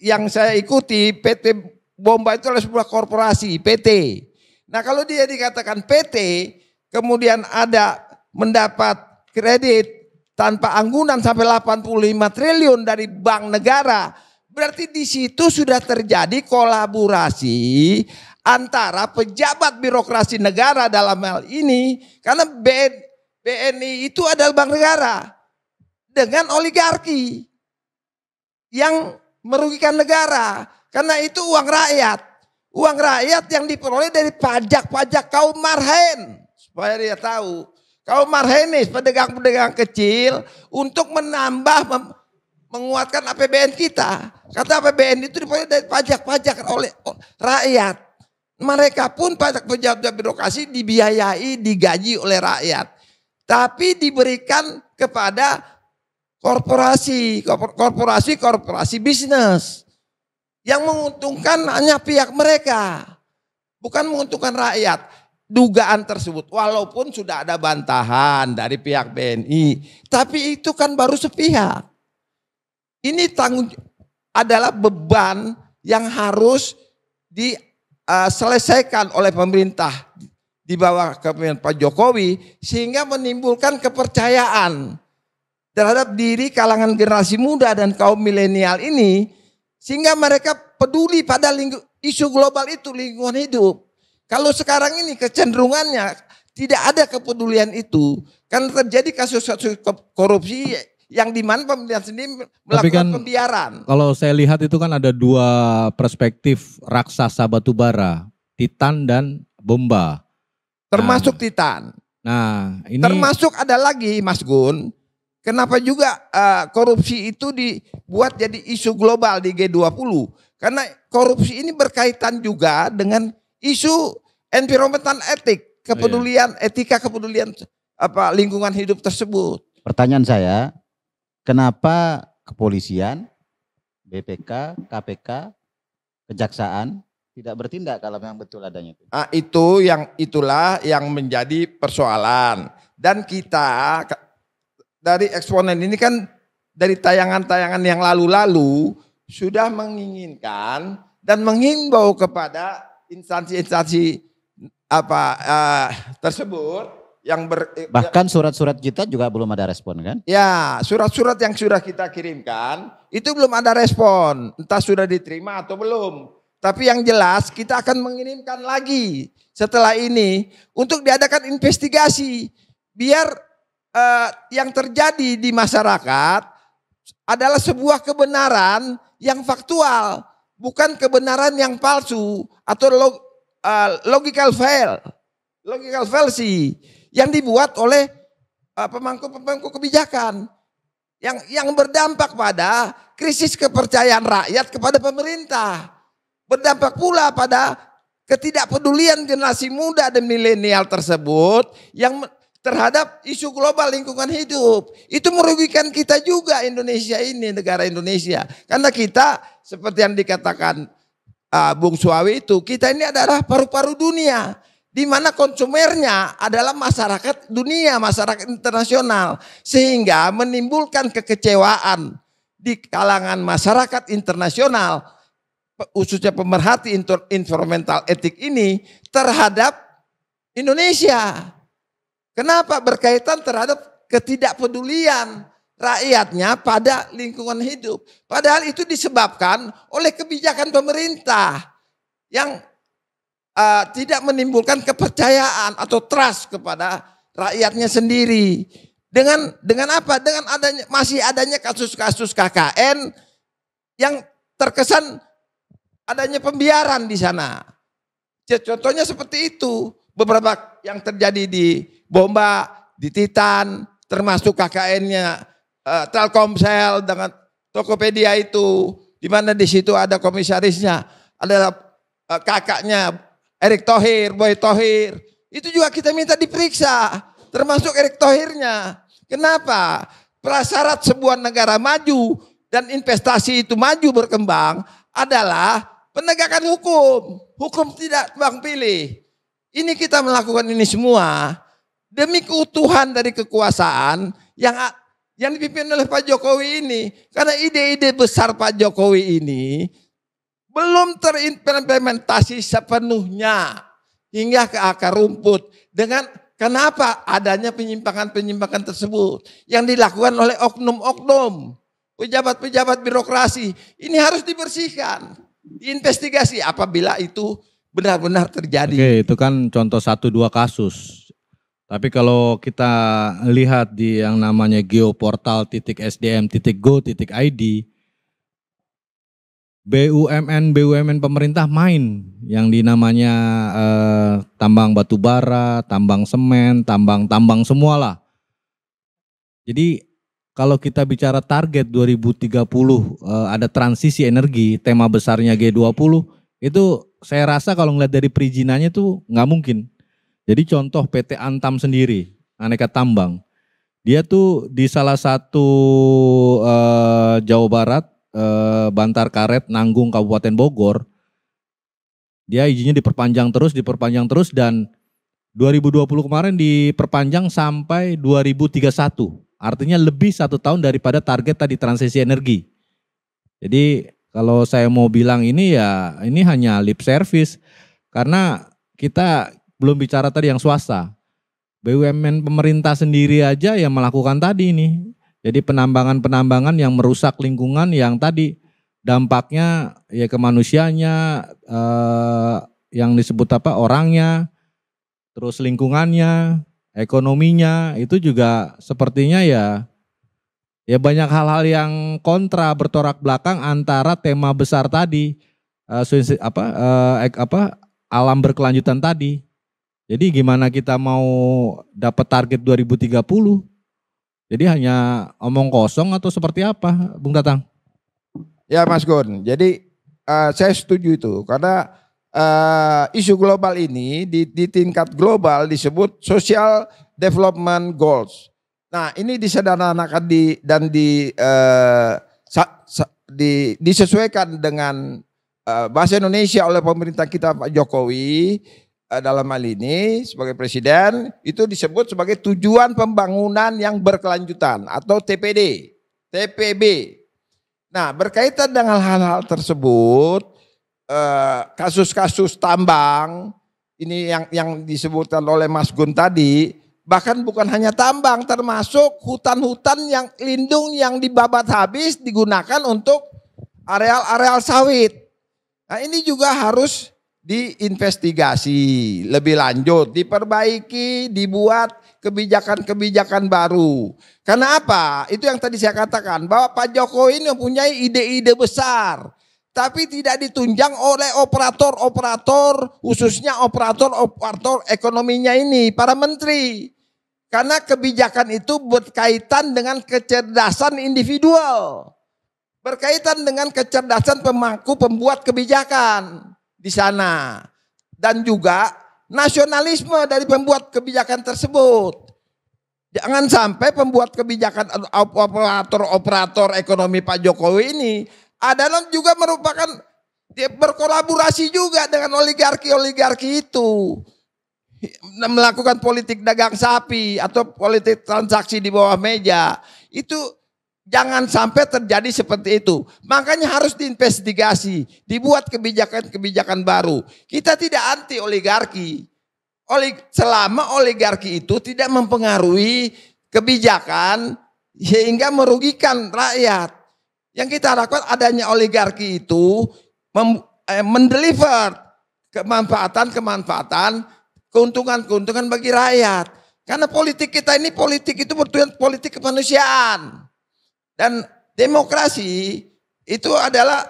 yang saya ikuti PT Bomba itu adalah sebuah korporasi PT. Nah kalau dia dikatakan PT kemudian ada mendapat kredit tanpa anggunan sampai 85 triliun dari bank negara, berarti di situ sudah terjadi kolaborasi antara pejabat birokrasi negara dalam hal ini, karena BNI itu adalah bank negara, dengan oligarki yang merugikan negara, karena itu uang rakyat yang diperoleh dari pajak-pajak kaum marhen, supaya dia tahu. Kaum marhenis, pedagang-pedagang kecil untuk menguatkan APBN kita. Kata APBN itu diperoleh dari pajak-pajak oleh rakyat. Mereka pun pejabat birokrasi dibiayai, digaji oleh rakyat. Tapi diberikan kepada korporasi bisnis. Yang menguntungkan hanya pihak mereka. Bukan menguntungkan rakyat. Dugaan tersebut walaupun sudah ada bantahan dari pihak BNI, tapi itu kan baru sepihak. Ini adalah beban yang harus diselesaikan oleh pemerintah di bawah kepemimpinan Pak Jokowi, sehingga menimbulkan kepercayaan terhadap diri kalangan generasi muda dan kaum milenial ini, sehingga mereka peduli pada isu global itu, lingkungan hidup. Kalau sekarang ini kecenderungannya tidak ada kepedulian itu, karena terjadi kasus-kasus korupsi yang dimana pemerintahan sendiri melakukan pembiaran. Kalau saya lihat itu kan ada dua perspektif raksasa batubara, Titan dan Bomba. Termasuk Titan. Nah, ini termasuk ada lagi Mas Gun, kenapa juga korupsi itu dibuat jadi isu global di G20? Karena korupsi ini berkaitan juga dengan isu environmental etik, kepedulian, etika kepedulian lingkungan hidup tersebut. Pertanyaan saya, kenapa kepolisian, BPK, KPK, kejaksaan tidak bertindak kalau memang betul adanya itu? Itulah yang menjadi persoalan. Dan kita dari eksponen ini kan dari tayangan-tayangan yang lalu-lalu sudah menginginkan dan menghimbau kepada instansi-instansi tersebut yang bahkan surat-surat kita juga belum ada respon kan? Ya, surat-surat yang sudah kita kirimkan itu belum ada respon, entah sudah diterima atau belum. Tapi yang jelas kita akan mengirimkan lagi setelah ini untuk diadakan investigasi biar yang terjadi di masyarakat adalah sebuah kebenaran yang faktual. Bukan kebenaran yang palsu atau logical fallacy yang dibuat oleh pemangku kebijakan yang berdampak pada krisis kepercayaan rakyat kepada pemerintah, berdampak pula pada ketidakpedulian generasi muda dan milenial tersebut yang terhadap isu global lingkungan hidup. Itu merugikan kita juga Indonesia ini, negara Indonesia. Karena kita seperti yang dikatakan Bung Suawi itu, kita ini adalah paru-paru dunia. Di mana konsumernya adalah masyarakat dunia, masyarakat internasional. Sehingga menimbulkan kekecewaan di kalangan masyarakat internasional, khususnya pemerhati environmental etik ini terhadap Indonesia. Kenapa? Berkaitan terhadap ketidakpedulian rakyatnya pada lingkungan hidup. Padahal itu disebabkan oleh kebijakan pemerintah yang tidak menimbulkan kepercayaan atau trust kepada rakyatnya sendiri. Dengan apa? Dengan masih adanya kasus-kasus KKN yang terkesan adanya pembiaran di sana. Contohnya seperti itu. Beberapa yang terjadi di Bomba, di Titan, termasuk KKN-nya Telkomsel dengan Tokopedia itu, di mana di situ ada komisarisnya, ada kakaknya Erick Thohir, Boy Thohir. Itu juga kita minta diperiksa, termasuk Erick Thohirnya. Kenapa? Prasyarat sebuah negara maju dan investasi itu maju berkembang adalah penegakan hukum. Hukum tidak tebang pilih. Ini kita melakukan ini semua demi keutuhan dari kekuasaan yang dipimpin oleh Pak Jokowi ini. Karena ide-ide besar Pak Jokowi ini belum terimplementasi sepenuhnya hingga ke akar rumput. Kenapa adanya penyimpangan-penyimpangan tersebut yang dilakukan oleh oknum-oknum, pejabat-pejabat birokrasi. Ini harus dibersihkan, diinvestigasi apabila itu benar-benar terjadi. Oke, itu kan contoh 1-2 kasus. Tapi kalau kita lihat di yang namanya geoportal.sdm.go.id, BUMN pemerintah main yang dinamanya tambang batu bara, tambang semen, tambang semualah. Jadi kalau kita bicara target 2030 ada transisi energi, tema besarnya G20, itu saya rasa kalau ngeliat dari perizinannya tuh nggak mungkin. Jadi contoh PT Antam sendiri, Aneka Tambang, dia tuh di salah satu Jawa Barat, Bantar Karet, Nanggung, Kabupaten Bogor, dia izinnya diperpanjang terus dan 2020 kemarin diperpanjang sampai 2031. Artinya lebih 1 tahun daripada target tadi transisi energi. Jadi kalau saya mau bilang ini ya ini hanya lip service karena kita belum bicara tadi yang swasta. BUMN pemerintah sendiri aja yang melakukan tadi ini. Jadi penambangan-penambangan yang merusak lingkungan yang tadi dampaknya ya ke manusianya, yang disebut orangnya, terus lingkungannya, ekonominya itu juga sepertinya ya banyak hal-hal yang kontra bertolak belakang antara tema besar tadi alam berkelanjutan tadi. Jadi gimana kita mau dapat target 2030? Jadi hanya omong kosong atau seperti apa, Bung Tatang? Ya Mas Gun, jadi saya setuju itu karena isu global ini di tingkat global disebut Social Development Goals. Nah ini disederhanakan disesuaikan dengan bahasa Indonesia oleh pemerintah kita Pak Jokowi dalam hal ini sebagai presiden itu disebut sebagai tujuan pembangunan yang berkelanjutan atau TPB. Nah berkaitan dengan hal-hal tersebut kasus-kasus tambang ini yang disebutkan oleh Mas Gun tadi, bahkan bukan hanya tambang, termasuk hutan-hutan yang lindung yang dibabat habis digunakan untuk areal-areal sawit. Nah ini juga harus diinvestigasi lebih lanjut, diperbaiki, dibuat kebijakan-kebijakan baru. Karena apa? Itu yang tadi saya katakan, bahwa Pak Jokowi ini mempunyai ide-ide besar, tapi tidak ditunjang oleh operator-operator, khususnya operator ekonominya ini, para menteri. Karena kebijakan itu berkaitan dengan kecerdasan individual, berkaitan dengan kecerdasan pembuat kebijakan di sana, dan juga nasionalisme dari pembuat kebijakan tersebut. Jangan sampai pembuat kebijakan operator ekonomi Pak Jokowi ini adalah juga merupakan dia berkolaborasi juga dengan oligarki itu, melakukan politik dagang sapi atau politik transaksi di bawah meja. Itu jangan sampai terjadi seperti itu. Makanya harus diinvestigasi, dibuat kebijakan-kebijakan baru. Kita tidak anti oligarki. Selama oligarki itu tidak mempengaruhi kebijakan sehingga merugikan rakyat. Yang kita harapkan adanya oligarki itu mendeliver kemanfaatan, keuntungan bagi rakyat. Karena politik kita ini politik itu bertujuan politik kemanusiaan. Dan demokrasi itu adalah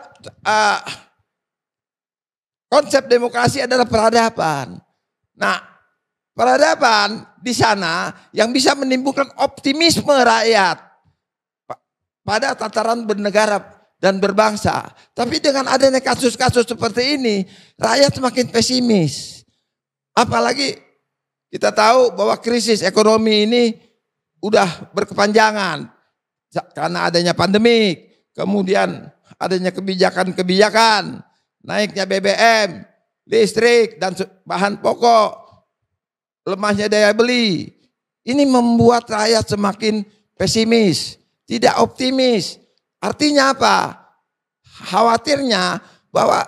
konsep demokrasi adalah peradaban. Nah, peradaban di sana yang bisa menimbulkan optimisme rakyat pada tataran bernegara dan berbangsa. Tapi dengan adanya kasus-kasus seperti ini, rakyat semakin pesimis. Apalagi kita tahu bahwa krisis ekonomi ini udah berkepanjangan karena adanya pandemi, kemudian adanya kebijakan-kebijakan, naiknya BBM, listrik dan bahan pokok, lemahnya daya beli. Ini membuat rakyat semakin pesimis, tidak optimis. Artinya apa? Khawatirnya bahwa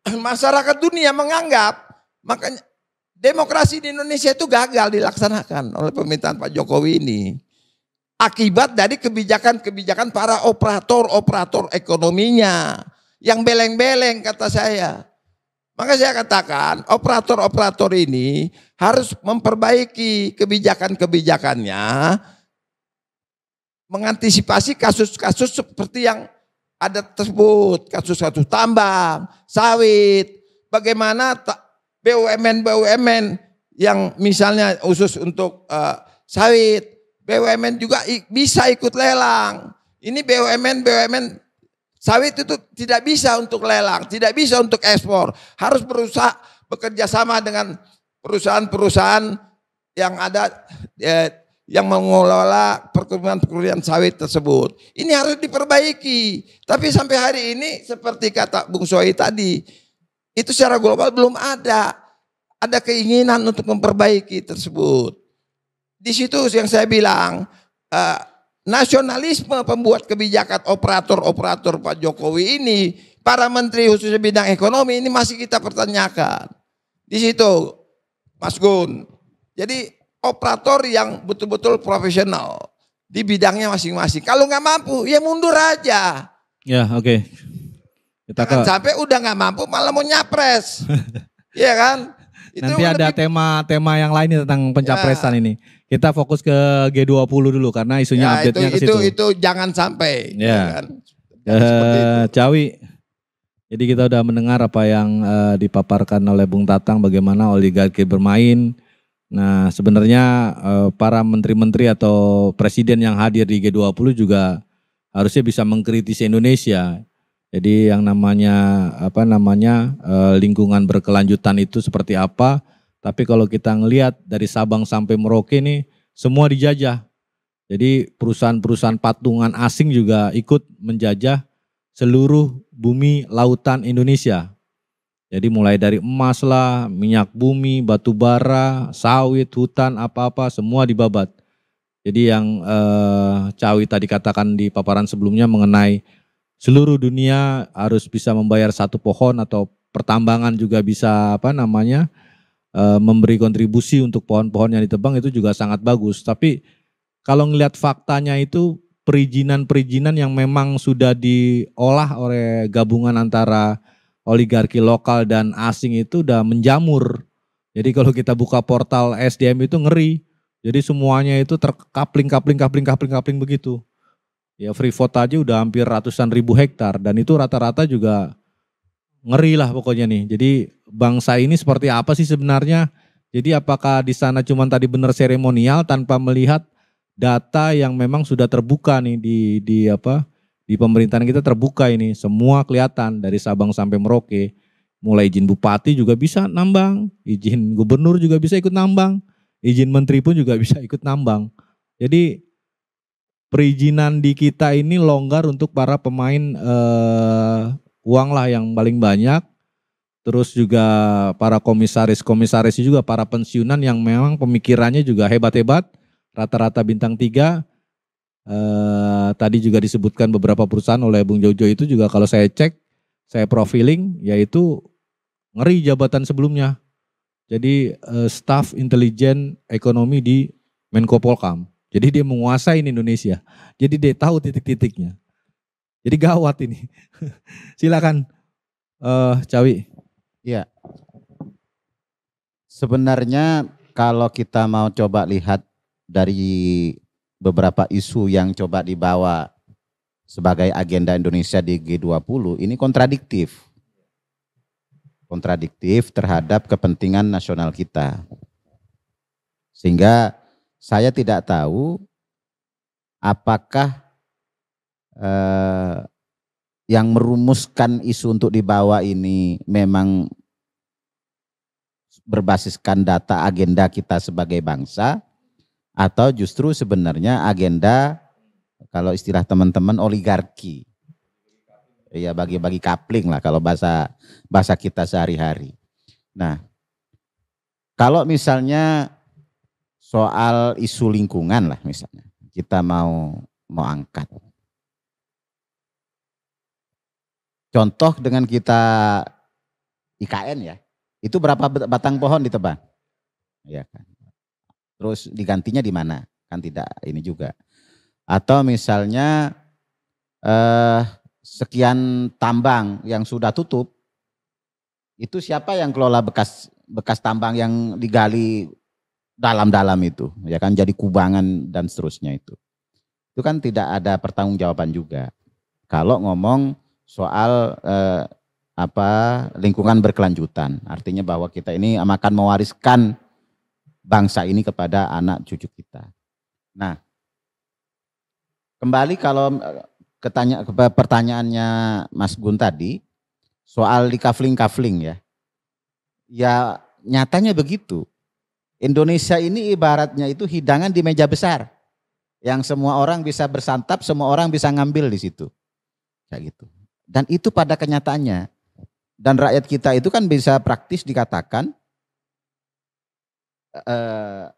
masyarakat dunia menganggap makanya demokrasi di Indonesia itu gagal dilaksanakan oleh pemerintahan Pak Jokowi ini. Akibat dari kebijakan-kebijakan para operator ekonominya yang beleng-beleng kata saya. Maka saya katakan operator ini harus memperbaiki kebijakan-kebijakannya, mengantisipasi kasus-kasus seperti yang ada tersebut, kasus-kasus tambang, sawit, bagaimana BUMN yang misalnya khusus untuk sawit, BUMN juga bisa ikut lelang. Ini BUMN sawit itu tidak bisa untuk lelang, tidak bisa untuk ekspor. Harus berusaha bekerja sama dengan perusahaan-perusahaan yang ada yang mengelola perkebunan sawit tersebut. Ini harus diperbaiki. Tapi sampai hari ini seperti kata Bung Soi tadi, itu secara global belum ada keinginan untuk memperbaiki tersebut. Di situ yang saya bilang, nasionalisme pembuat kebijakan operator Pak Jokowi ini, para menteri khususnya bidang ekonomi ini masih kita pertanyakan. Di situ, Mas Gun. Jadi operator yang betul-betul profesional di bidangnya masing-masing. Kalau nggak mampu, ya mundur aja. Ya, oke. Jangan sampai udah nggak mampu malah mau nyapres. Iya kan? Nanti ada tema yang lain nih tentang pencapresan ini. Kita fokus ke G20 dulu karena isunya update-nya ke situ. Itu jangan sampai. Ya. Cawi. Jadi kita udah mendengar apa yang dipaparkan oleh Bung Tatang bagaimana oligarki bermain. Nah, sebenarnya para menteri-menteri atau presiden yang hadir di G20 juga harusnya bisa mengkritisi Indonesia. Jadi yang namanya lingkungan berkelanjutan itu seperti apa? Tapi kalau kita ngelihat dari Sabang sampai Merauke ini semua dijajah. Jadi perusahaan-perusahaan patungan asing juga ikut menjajah seluruh bumi lautan Indonesia. Jadi mulai dari emas lah, minyak bumi, batu bara, sawit, hutan, apa-apa semua dibabat. Jadi yang Cawi tadi katakan di paparan sebelumnya mengenai seluruh dunia harus bisa membayar satu pohon atau pertambangan juga bisa memberi kontribusi untuk pohon-pohon yang ditebang itu juga sangat bagus. Tapi kalau ngelihat faktanya itu perizinan-perizinan yang memang sudah diolah oleh gabungan antara oligarki lokal dan asing itu udah menjamur. Jadi kalau kita buka portal SDM itu ngeri. Jadi semuanya itu terkapling begitu. Ya Freeport aja udah hampir ratusan ribu hektar dan itu rata-rata juga ngeri lah pokoknya nih. Jadi bangsa ini seperti apa sih sebenarnya? Jadi apakah di sana cuma tadi benar seremonial tanpa melihat data yang memang sudah terbuka nih di pemerintahan kita terbuka ini. Semua kelihatan dari Sabang sampai Merauke. Mulai izin bupati juga bisa nambang, izin gubernur juga bisa ikut nambang, izin menteri pun juga bisa ikut nambang. Jadi perizinan di kita ini longgar untuk para pemain uang lah yang paling banyak. Terus juga para komisaris juga para pensiunan yang memang pemikirannya juga hebat-hebat. Rata-rata bintang 3. Tadi juga disebutkan beberapa perusahaan oleh Bung Jojo itu juga kalau saya cek, saya profiling yaitu ngeri jabatan sebelumnya. Jadi staf intelijen ekonomi di Menko Polkam. Jadi dia menguasai Indonesia. Jadi dia tahu titik-titiknya. Jadi gawat ini. Silakan Cawi. Ya. Sebenarnya kalau kita mau coba lihat dari beberapa isu yang coba dibawa sebagai agenda Indonesia di G20, ini kontradiktif. Kontradiktif terhadap kepentingan nasional kita. Sehingga saya tidak tahu apakah yang merumuskan isu untuk dibawa ini memang berbasiskan data agenda kita sebagai bangsa, atau justru sebenarnya agenda, kalau istilah teman-teman, oligarki. Ya, bagi-bagi kapling lah kalau bahasa kita sehari-hari. Nah, kalau misalnya soal isu lingkungan lah misalnya, kita mau angkat. Contoh dengan kita IKN ya, itu berapa batang pohon ditebang? Ya kan. Terus digantinya di mana? Kan tidak ini juga. Atau misalnya sekian tambang yang sudah tutup, itu siapa yang kelola bekas tambang yang digali dalam-dalam itu, ya kan, jadi kubangan dan seterusnya itu. Itu kan tidak ada pertanggungjawaban juga. Kalau ngomong soal lingkungan berkelanjutan, artinya bahwa kita ini akan mewariskan bangsa ini kepada anak cucu kita. Nah, kembali kalau pertanyaannya Mas Gun tadi soal di kafling-kafling ya. Ya nyatanya begitu. Indonesia ini ibaratnya itu hidangan di meja besar. Yang semua orang bisa bersantap, semua orang bisa ngambil di situ. Kayak gitu. Dan itu pada kenyataannya. Dan rakyat kita itu kan bisa praktis dikatakan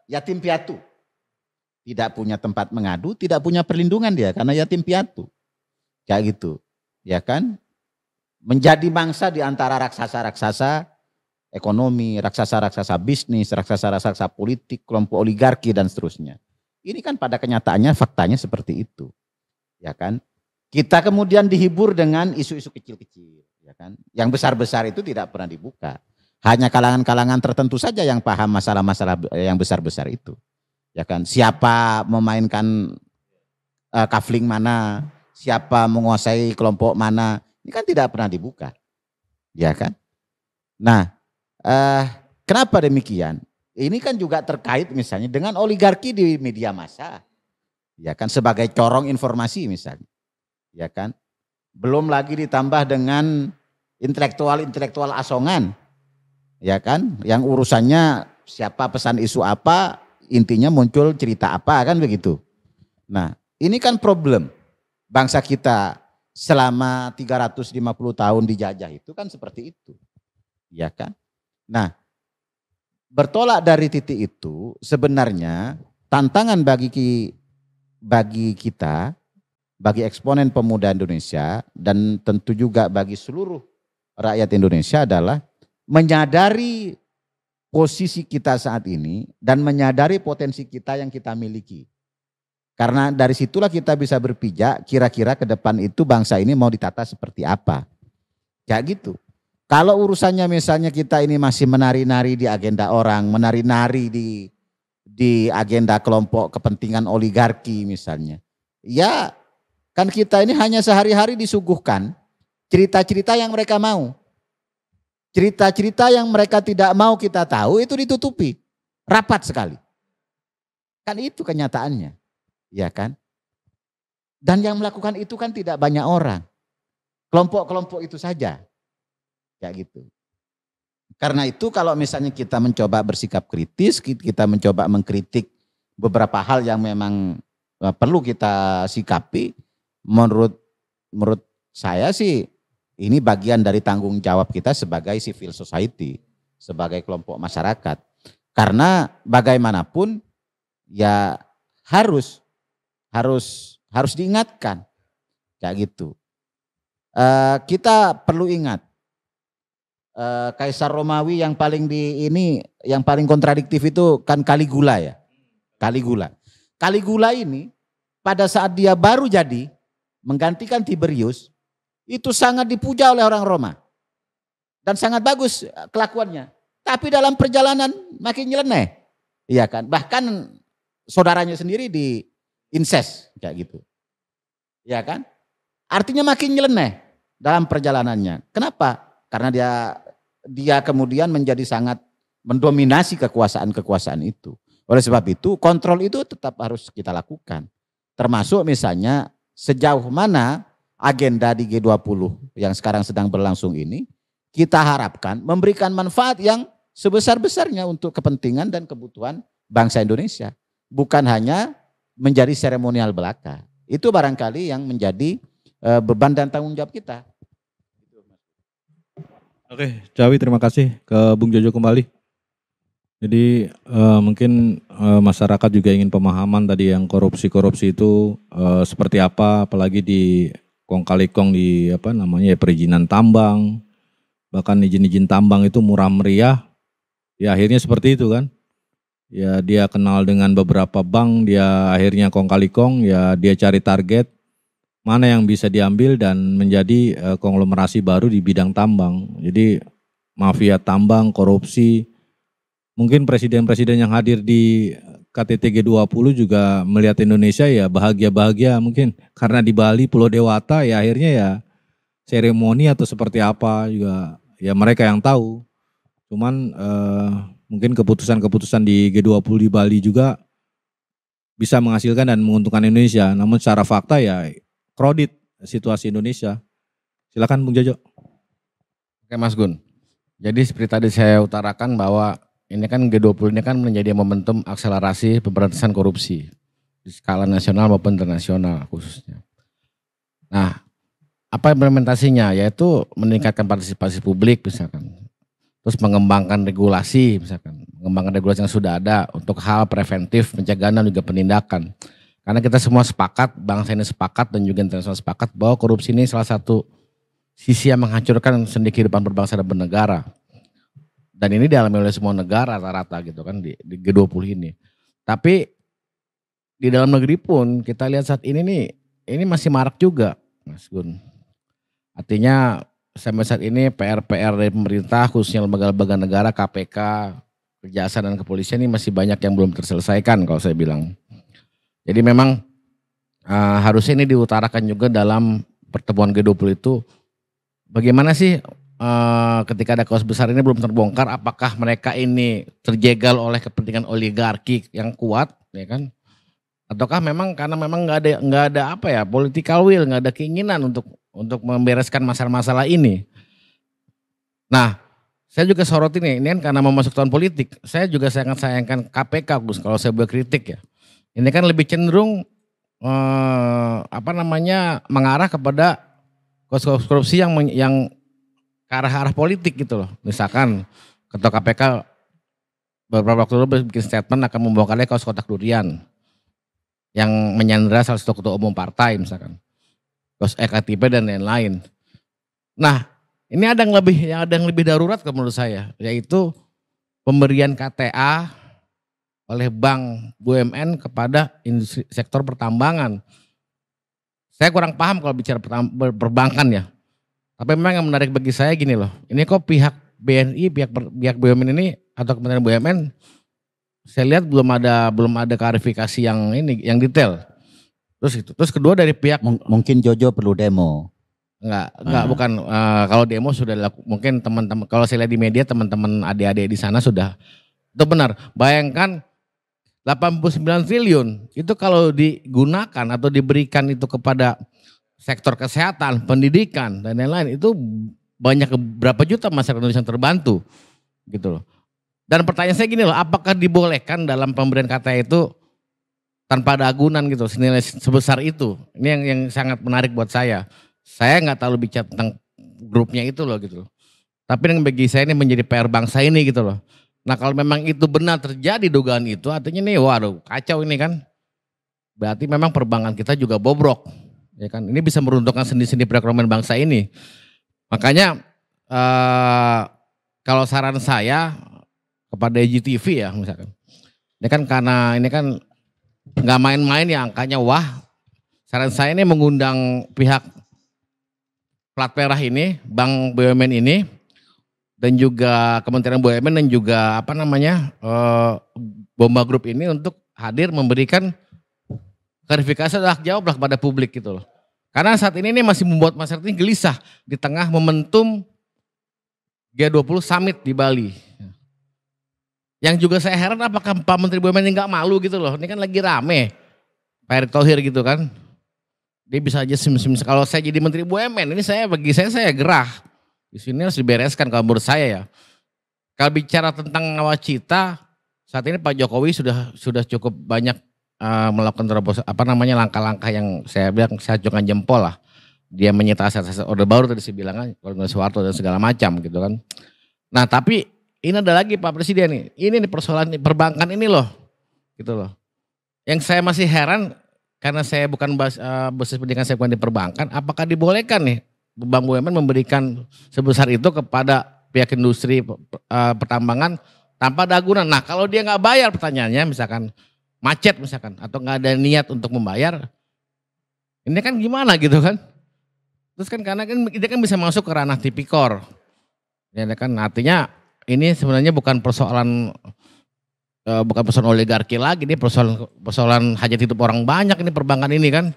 yatim piatu. Tidak punya tempat mengadu, tidak punya perlindungan dia karena yatim piatu. Kayak gitu. Ya kan? Menjadi bangsa di antara raksasa-raksasa ekonomi, raksasa-raksasa bisnis, raksasa-raksasa politik, kelompok oligarki dan seterusnya. Ini kan pada kenyataannya faktanya seperti itu. Ya kan? Kita kemudian dihibur dengan isu-isu kecil-kecil, ya kan? Yang besar-besar itu tidak pernah dibuka. Hanya kalangan-kalangan tertentu saja yang paham masalah-masalah yang besar-besar itu. Ya kan? Siapa memainkan kafling mana, siapa menguasai kelompok mana, ini kan tidak pernah dibuka. Ya kan? Nah, kenapa demikian? Ini kan juga terkait misalnya dengan oligarki di media massa. Ya kan, sebagai corong informasi misalnya. Ya kan? Belum lagi ditambah dengan intelektual asongan. Ya kan? Yang urusannya siapa pesan isu apa, intinya muncul cerita apa, kan begitu. Nah, ini kan problem bangsa kita selama 350 tahun dijajah itu kan seperti itu. Ya kan? Nah, bertolak dari titik itu sebenarnya tantangan bagi kita, bagi eksponen pemuda Indonesia dan tentu juga bagi seluruh rakyat Indonesia adalah menyadari posisi kita saat ini dan menyadari potensi kita yang kita miliki. Karena dari situlah kita bisa berpijak kira-kira ke depan itu bangsa ini mau ditata seperti apa. Kayak gitu. Kalau urusannya misalnya kita ini masih menari-nari di agenda orang, menari-nari di agenda kelompok kepentingan oligarki misalnya. Ya kan kita ini hanya sehari-hari disuguhkan cerita-cerita yang mereka mau. Cerita-cerita yang mereka tidak mau kita tahu itu ditutupi. Rapat sekali. Kan itu kenyataannya. Ya kan? Dan yang melakukan itu kan tidak banyak orang. Kelompok-kelompok itu saja. Kayak gitu. Karena itu kalau misalnya kita mencoba bersikap kritis, kita mencoba mengkritik beberapa hal yang memang perlu kita sikapi, menurut saya sih ini bagian dari tanggung jawab kita sebagai civil society, sebagai kelompok masyarakat. Karena bagaimanapun ya harus diingatkan. Kayak gitu. Kita perlu ingat Kaisar Romawi yang paling kontradiktif itu kan Caligula ya. Caligula ini pada saat dia baru jadi menggantikan Tiberius itu sangat dipuja oleh orang Roma. Dan sangat bagus kelakuannya. Tapi dalam perjalanan makin nyeleneh. Iya kan? Bahkan saudaranya sendiri di incest kayak gitu. Iya kan? Artinya makin nyeleneh dalam perjalanannya. Kenapa? Karena dia kemudian menjadi sangat mendominasi kekuasaan itu. Oleh sebab itu kontrol itu tetap harus kita lakukan. Termasuk misalnya sejauh mana agenda di G20 yang sekarang sedang berlangsung ini kita harapkan memberikan manfaat yang sebesar-besarnya untuk kepentingan dan kebutuhan bangsa Indonesia. Bukan hanya menjadi seremonial belaka. Itu barangkali yang menjadi beban dan tanggung jawab kita. Oke, Cawi terima kasih. Ke Bung Jojo kembali. Jadi mungkin masyarakat juga ingin pemahaman tadi yang korupsi itu seperti apa, apalagi di kong kali kong di perizinan tambang, bahkan izin tambang itu murah meriah, ya akhirnya seperti itu kan. Ya dia kenal dengan beberapa bank, dia akhirnya kong kali kong, ya dia cari target mana yang bisa diambil dan menjadi konglomerasi baru di bidang tambang. Jadi mafia tambang, korupsi. Mungkin presiden-presiden yang hadir di KTT G20 juga melihat Indonesia ya bahagia-bahagia mungkin. Karena di Bali, Pulau Dewata ya akhirnya ya seremoni atau seperti apa juga ya mereka yang tahu. Cuman mungkin keputusan-keputusan di G20 di Bali juga bisa menghasilkan dan menguntungkan Indonesia. Namun secara fakta ya crowded situasi Indonesia. Silakan Bung Jojo. Oke Mas Gun. Jadi seperti tadi saya utarakan bahwa ini kan G20 ini kan menjadi momentum akselerasi pemberantasan korupsi di skala nasional maupun internasional khususnya. Nah, apa implementasinya? Yaitu meningkatkan partisipasi publik misalkan. Terus mengembangkan regulasi misalkan. Mengembangkan regulasi yang sudah ada untuk hal preventif, pencegahan dan juga penindakan. Karena kita semua sepakat, bangsa ini sepakat dan juga internasional sepakat bahwa korupsi ini salah satu sisi yang menghancurkan sendi kehidupan berbangsa dan bernegara. Dan ini dialami oleh semua negara rata-rata gitu kan di G20 ini. Tapi di dalam negeri pun kita lihat saat ini nih, ini masih marak juga Mas Gun. Artinya sampai saat ini PR-PR dari pemerintah khususnya lembaga-lembaga negara, KPK, Kejaksaan dan Kepolisian ini masih banyak yang belum terselesaikan kalau saya bilang. Jadi memang harusnya ini diutarakan juga dalam pertemuan G20 itu bagaimana sih ketika ada kasus besar ini belum terbongkar apakah mereka ini terjegal oleh kepentingan oligarki yang kuat ya kan ataukah memang karena memang nggak ada apa ya political will, nggak ada keinginan untuk membereskan masalah-masalah ini. Nah, saya juga sorot ini kan karena mau masuk tahun politik, saya juga sangat sayangkan KPK Gus kalau saya boleh kritik ya. Ini kan lebih cenderung mengarah kepada korupsi yang ke arah politik gitu loh. Misalkan Ketua KPK beberapa waktu lalu bikin statement akan membongkarnya kasus kotak durian yang menyandera salah satu ketua umum partai misalkan. Kasus EKTP dan lain-lain. Nah, ini ada yang lebih darurat menurut saya, yaitu pemberian KTA oleh bank BUMN kepada industri sektor pertambangan. Saya kurang paham kalau bicara perbankan ya. Tapi memang yang menarik bagi saya gini loh. Ini kok pihak BNI, pihak BUMN ini atau Kementerian BUMN saya lihat belum ada klarifikasi yang detail. Terus kedua dari pihak mungkin Jojo perlu demo. Enggak bukan kalau demo sudah mungkin teman-teman kalau saya lihat di media teman-teman adik-adik di sana sudah itu benar. Bayangkan 89 triliun itu kalau digunakan atau diberikan itu kepada sektor kesehatan, pendidikan dan lain-lain itu banyak berapa juta masyarakat Indonesia yang terbantu gitu loh. Dan pertanyaan saya gini loh, apakah dibolehkan dalam pemberian KTA itu tanpa ada agunan gitu senilai sebesar itu? Ini yang sangat menarik buat saya. Saya nggak terlalu bicara tentang grupnya itu loh gitu. Tapi yang bagi saya ini menjadi PR bangsa ini gitu loh. Nah kalau memang itu benar terjadi dugaan itu artinya nih waduh kacau ini kan. Berarti memang perbankan kita juga bobrok. Ya kan? Ini bisa meruntuhkan sendi-sendi perekonomian bangsa ini. Makanya kalau saran saya kepada IGTV ya misalkan. Ini kan karena ini kan nggak main-main ya angkanya wah. Saran saya ini mengundang pihak plat merah ini, Bank BUMN ini dan juga Kementerian BUMN dan juga Bomba Group ini untuk hadir memberikan klarifikasi dan hak jawab lah kepada publik gitu loh. Karena saat ini masih membuat masyarakat ini gelisah di tengah momentum G20 Summit di Bali. Yang juga saya heran apakah Pak Menteri BUMN ini nggak malu gitu loh. Ini kan lagi rame Pak Erick Thohir gitu kan. Dia bisa aja kalau saya jadi Menteri BUMN ini bagi saya gerah. Di sini harus dibereskan kalau menurut saya ya. Kalau bicara tentang nawacita, saat ini Pak Jokowi sudah cukup banyak melakukan langkah-langkah yang saya bilang saya acungkan jempol lah. Dia menyita aset-aset Orde Baru tadi saya bilang kan, Kolonel Soeharto dan segala macam gitu kan. Nah tapi ini ada lagi Pak Presiden nih, ini persoalan perbankan ini loh, gitu loh. Yang saya masih heran karena saya bukan basis pendidikan saya bukan di perbankan, apakah dibolehkan nih Bank BUMN memberikan sebesar itu kepada pihak industri pertambangan tanpa ada agunan. Nah kalau dia nggak bayar pertanyaannya misalkan macet misalkan atau nggak ada niat untuk membayar, ini kan gimana gitu kan? Terus kan karena kan dia kan bisa masuk ke ranah tipikor, ya kan artinya ini sebenarnya bukan persoalan oligarki lagi, ini persoalan hajat hidup orang banyak ini perbankan ini kan.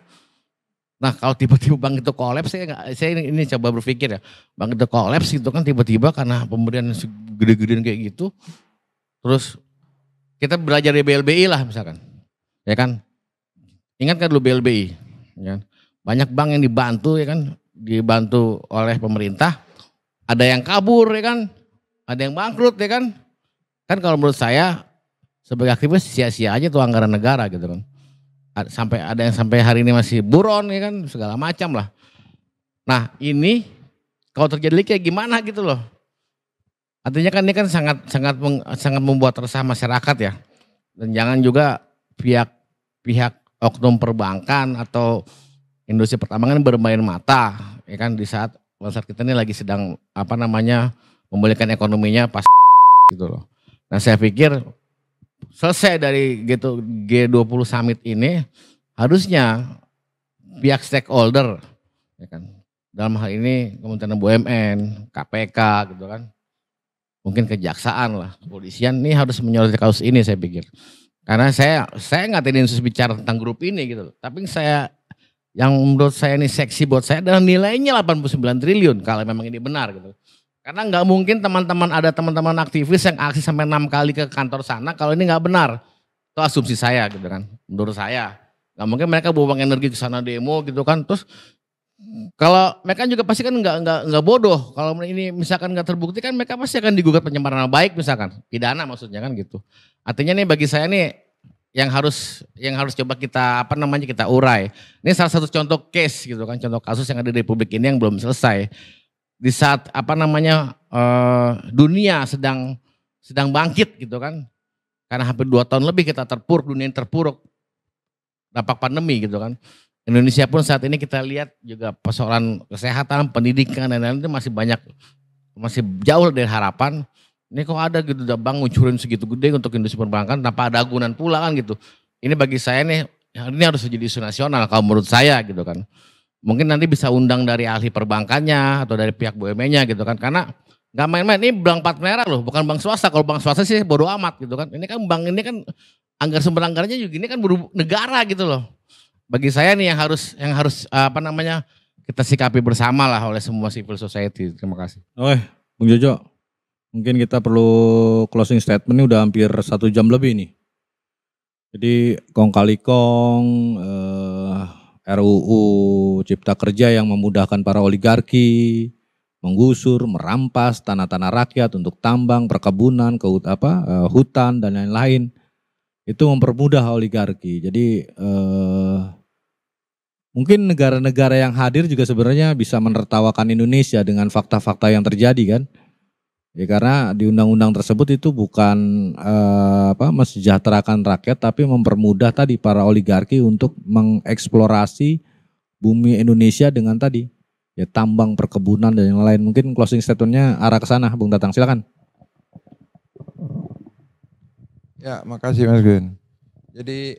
Nah kalau tiba-tiba bank itu kolaps, saya ini coba berpikir ya, bank itu kolaps gitu kan tiba-tiba karena pemberian gede-gedean kayak gitu, terus kita belajar di BLBI lah misalkan, ya kan, ingat kan dulu BLBI, ya kan? Banyak bank yang dibantu oleh pemerintah, ada yang kabur ya kan, ada yang bangkrut ya kan kalau menurut saya sebagai aktivis sia-sia aja tuh anggaran negara gitu kan, ada yang sampai hari ini masih buron ya kan segala macam lah. Nah ini kalau terjadi kayak gimana gitu loh. Artinya kan ini kan sangat membuat resah masyarakat ya. Dan jangan juga pihak oknum perbankan atau industri pertambangan bermain mata ya kan di saat kita ini lagi sedang memulihkan ekonominya pas gitu loh. Nah saya pikir selesai dari G20 Summit ini harusnya pihak stakeholder ya kan, dalam hal ini Kementerian BUMN, KPK gitu kan, mungkin kejaksaan lah, kepolisian ini harus menyoroti kasus ini saya pikir. Karena saya nggak tendensius bicara tentang grup ini gitu. Tapi yang menurut saya ini seksi buat saya adalah nilainya 89 triliun kalau memang ini benar gitu. Karena nggak mungkin teman-teman aktivis yang aksi sampai 6 kali ke kantor sana kalau ini nggak benar. Itu asumsi saya gitu kan. Menurut saya nggak mungkin mereka buang energi ke sana demo gitu kan. Terus kalau mereka juga pasti kan nggak bodoh. Kalau ini misalkan nggak terbukti kan mereka pasti akan digugat pencemaran nama baik misalkan, pidana maksudnya kan gitu. Artinya nih bagi saya nih yang harus coba kita urai. Ini salah satu contoh case gitu kan, contoh kasus yang ada di Republik ini yang belum selesai. Di saat dunia sedang bangkit gitu kan, karena hampir 2 tahun lebih kita dunia ini terpuruk dampak pandemi gitu kan. Indonesia pun saat ini kita lihat juga persoalan kesehatan, pendidikan dan lain-lain itu masih jauh dari harapan. Ini kok ada gitu bank ngucurin segitu gede untuk industri perbankan tanpa ada agunan pula kan gitu. Ini bagi saya nih, ini harus jadi isu nasional kalau menurut saya gitu kan. Mungkin nanti bisa undang dari ahli perbankannya atau dari pihak BUMN-nya gitu kan. Karena gak main-main, ini bank plat merah loh, bukan bank swasta. Kalau bank swasta sih bodo amat gitu kan. Ini kan bank ini kan sumber anggarannya juga ini kan negara gitu loh. Bagi saya nih yang harus kita sikapi bersama lah oleh semua civil society. Terima kasih. Oke, Bung Jojo, mungkin kita perlu closing statement ini udah hampir 1 jam lebih nih. Jadi kong kali kong RUU Cipta Kerja yang memudahkan para oligarki menggusur, merampas tanah-tanah rakyat untuk tambang, perkebunan, hutan dan lain-lain. Itu mempermudah oligarki. Jadi mungkin negara-negara yang hadir juga sebenarnya bisa menertawakan Indonesia dengan fakta-fakta yang terjadi kan. Ya karena di undang-undang tersebut itu bukan mensejahterakan rakyat tapi mempermudah tadi para oligarki untuk mengeksplorasi bumi Indonesia dengan tadi ya tambang, perkebunan dan yang lain. Mungkin closing statementnya arah ke sana, Bung Tatang, silakan. Ya, makasih Mas Gun. Jadi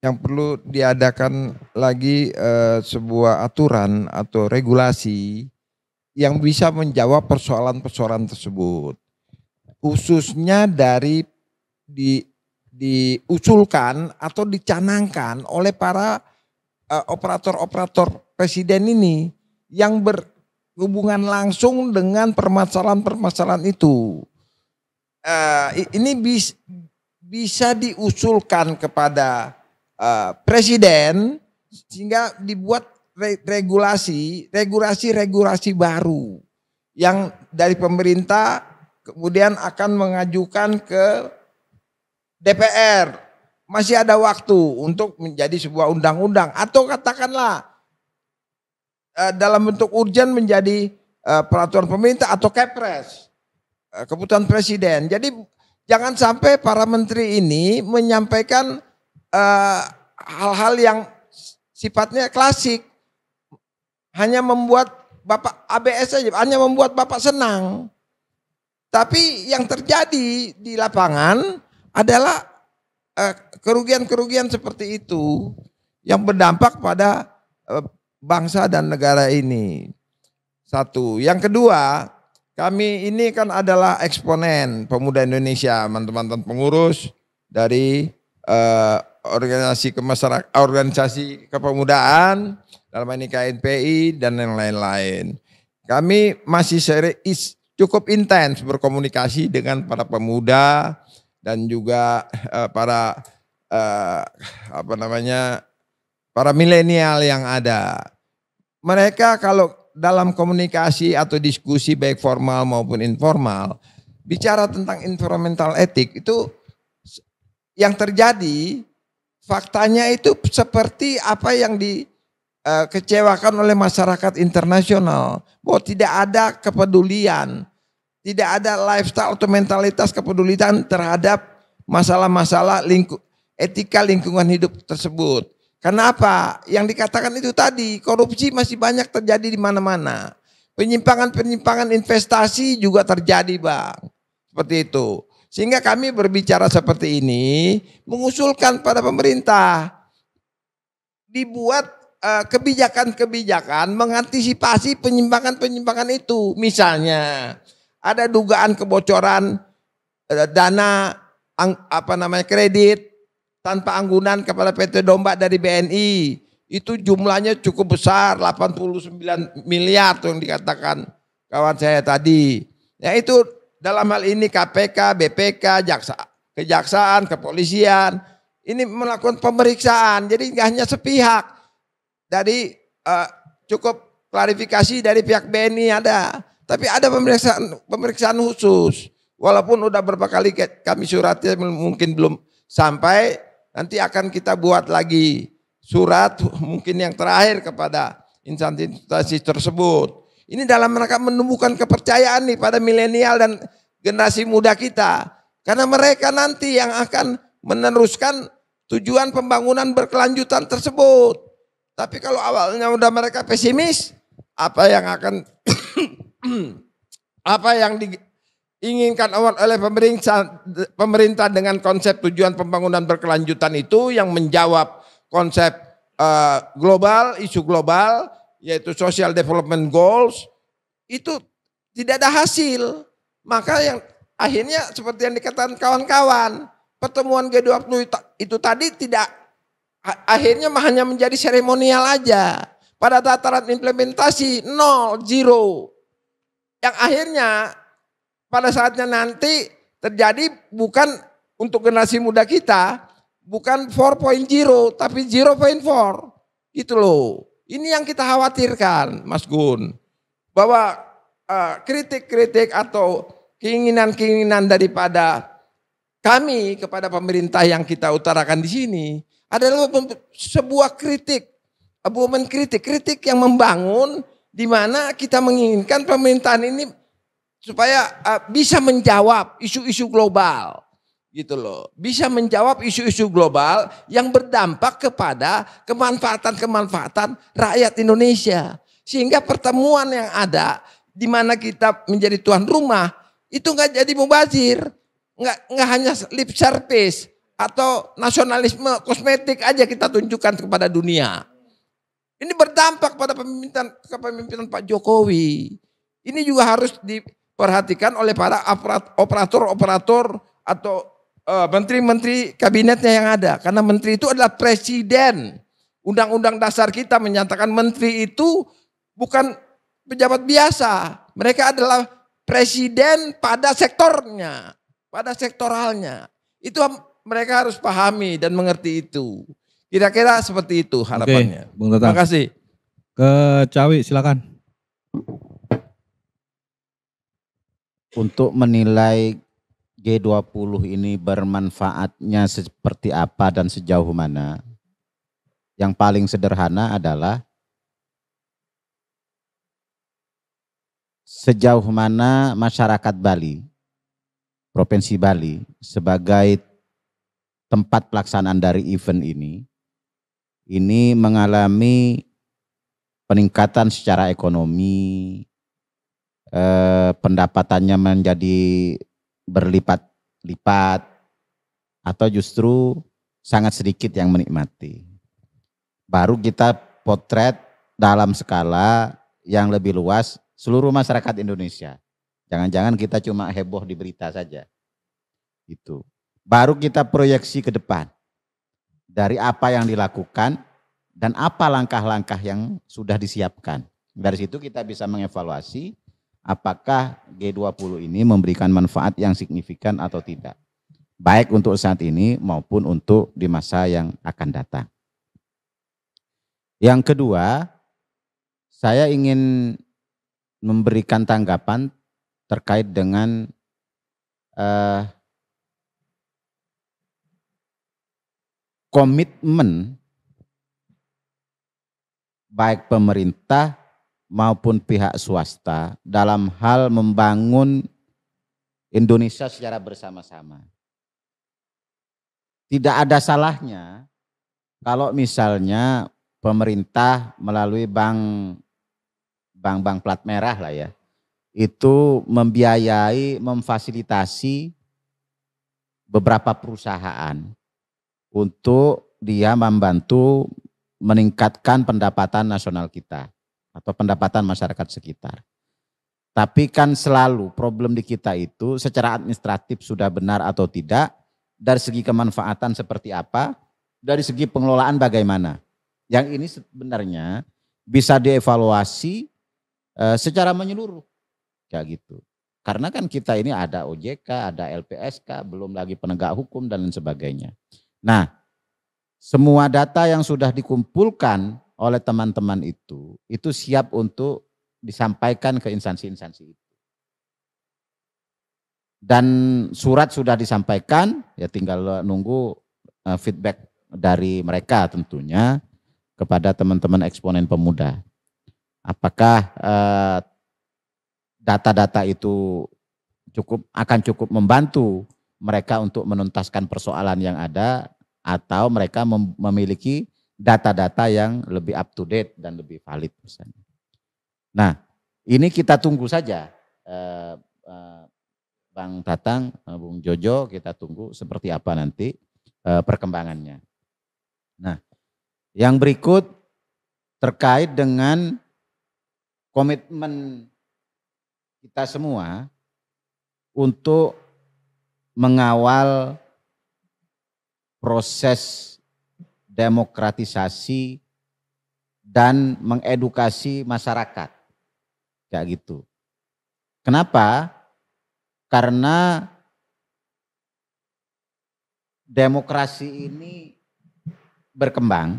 yang perlu diadakan lagi sebuah aturan atau regulasi yang bisa menjawab persoalan-persoalan tersebut. khususnya dari diusulkan atau dicanangkan oleh para operator-operator presiden ini yang berhubungan langsung dengan permasalahan-permasalahan itu. Ini bisa diusulkan kepada presiden sehingga dibuat regulasi baru yang dari pemerintah kemudian akan mengajukan ke DPR. Masih ada waktu untuk menjadi sebuah undang-undang atau katakanlah dalam bentuk urgen menjadi peraturan pemerintah atau Kepres, keputusan presiden. Jadi jangan sampai para menteri ini menyampaikan hal-hal yang sifatnya klasik, hanya membuat Bapak ABS saja, hanya membuat Bapak senang. Tapi yang terjadi di lapangan adalah kerugian-kerugian seperti itu yang berdampak pada bangsa dan negara ini. Satu. Yang kedua, kami ini kan adalah eksponen pemuda Indonesia, teman-teman pengurus dari organisasi kepemudaan, dalam ini KNPI dan yang lain-lain. Kami masih cukup intens berkomunikasi dengan para pemuda dan juga para para milenial yang ada. Mereka kalau dalam komunikasi atau diskusi baik formal maupun informal, bicara tentang environmental etik itu yang terjadi faktanya itu seperti apa yang dikecewakan oleh masyarakat internasional, bahwa tidak ada kepedulian, tidak ada lifestyle atau mentalitas kepedulian terhadap masalah-masalah etika lingkungan hidup tersebut. Karena apa? Yang dikatakan itu tadi, korupsi masih banyak terjadi di mana-mana. Penyimpangan-penyimpangan investasi juga terjadi, Bang. Seperti itu. Sehingga kami berbicara seperti ini, mengusulkan pada pemerintah dibuat kebijakan-kebijakan mengantisipasi penyimpangan-penyimpangan itu. Misalnya ada dugaan kebocoran dana kredit tanpa anggunan kepada PT Domba dari BNI. Itu jumlahnya cukup besar, 89 miliar tuh yang dikatakan kawan saya tadi. Ya itu dalam hal ini KPK, BPK, Kejaksaan, Kepolisian ini melakukan pemeriksaan. Jadi nggak hanya sepihak. Dari cukup klarifikasi dari pihak BNI ada, tapi ada pemeriksaan khusus. Walaupun udah berapa kali kami suratnya mungkin belum sampai, nanti akan kita buat lagi surat mungkin yang terakhir kepada instansi tersebut. Ini dalam rangka menumbuhkan kepercayaan nih pada milenial dan generasi muda kita. Karena mereka nanti yang akan meneruskan tujuan pembangunan berkelanjutan tersebut. Tapi kalau awalnya udah mereka pesimis, apa yang diinginkan oleh pemerintah dengan konsep tujuan pembangunan berkelanjutan itu yang menjawab konsep global, isu global, yaitu Social Development Goals, itu tidak ada hasil. Maka yang akhirnya seperti yang dikatakan kawan-kawan, pertemuan G20 itu tadi akhirnya hanya menjadi seremonial aja. Pada tataran implementasi 0, 0. Yang akhirnya pada saatnya nanti terjadi bukan untuk generasi muda kita, bukan 4.0 tapi 0.4. Gitu loh. Ini yang kita khawatirkan, Mas Gun. Bahwa kritik-kritik atau keinginan-keinginan daripada kami kepada pemerintah yang kita utarakan di sini adalah sebuah kritik yang membangun, di mana kita menginginkan pemerintahan ini supaya bisa menjawab isu-isu global, gitu loh. Bisa menjawab isu-isu global yang berdampak kepada kemanfaatan rakyat Indonesia. Sehingga pertemuan yang ada di mana kita menjadi tuan rumah itu nggak jadi mubazir, nggak hanya lip service atau nasionalisme kosmetik aja kita tunjukkan kepada dunia. Ini berdampak pada kepemimpinan Pak Jokowi. Ini juga harus diperhatikan oleh para operator-operator atau menteri-menteri kabinetnya yang ada. Karena menteri itu adalah presiden. Undang-undang dasar kita menyatakan menteri itu bukan pejabat biasa. Mereka adalah presiden pada sektornya, pada sektoralnya. Itu mereka harus pahami dan mengerti itu. Kira-kira seperti itu harapannya. Oke, Bung Tatang. Terima kasih. Ke Cawi silakan. Untuk menilai G20 ini bermanfaatnya seperti apa dan sejauh mana, yang paling sederhana adalah sejauh mana masyarakat Bali, Provinsi Bali sebagai tempat pelaksanaan dari event ini mengalami peningkatan secara ekonomi, pendapatannya menjadi berlipat-lipat, atau justru sangat sedikit yang menikmati. Baru kita potret dalam skala yang lebih luas seluruh masyarakat Indonesia. Jangan-jangan kita cuma heboh di berita saja. Itu. Baru kita proyeksi ke depan dari apa yang dilakukan dan apa langkah-langkah yang sudah disiapkan. Dari situ kita bisa mengevaluasi apakah G20 ini memberikan manfaat yang signifikan atau tidak. Baik untuk saat ini maupun untuk di masa yang akan datang. Yang kedua, saya ingin memberikan tanggapan terkait dengan komitmen baik pemerintah maupun pihak swasta dalam hal membangun Indonesia secara bersama-sama. Tidak ada salahnya kalau misalnya pemerintah melalui bank plat merah lah ya, itu membiayai, memfasilitasi beberapa perusahaan untuk dia membantu meningkatkan pendapatan nasional kita atau pendapatan masyarakat sekitar. Tapi kan selalu problem di kita itu secara administratif sudah benar atau tidak, dari segi kemanfaatan seperti apa, dari segi pengelolaan bagaimana. Yang ini sebenarnya bisa dievaluasi secara menyeluruh, kayak gitu. Karena kan kita ini ada OJK, ada LPSK, belum lagi penegak hukum dan lain sebagainya. Nah, semua data yang sudah dikumpulkan oleh teman-teman itu siap untuk disampaikan ke instansi-instansi itu. Dan surat sudah disampaikan, ya tinggal nunggu feedback dari mereka tentunya kepada teman-teman eksponen pemuda. Apakah data-data itu akan cukup membantu mereka untuk menuntaskan persoalan yang ada, atau mereka memiliki data-data yang lebih up to date dan lebih valid misalnya. Nah, ini kita tunggu saja, Bang Tatang, Bung Jojo, kita tunggu seperti apa nanti perkembangannya. Nah, yang berikut terkait dengan komitmen kita semua untuk mengawal proses demokratisasi dan mengedukasi masyarakat. Kayak gitu. Kenapa? Karena demokrasi ini berkembang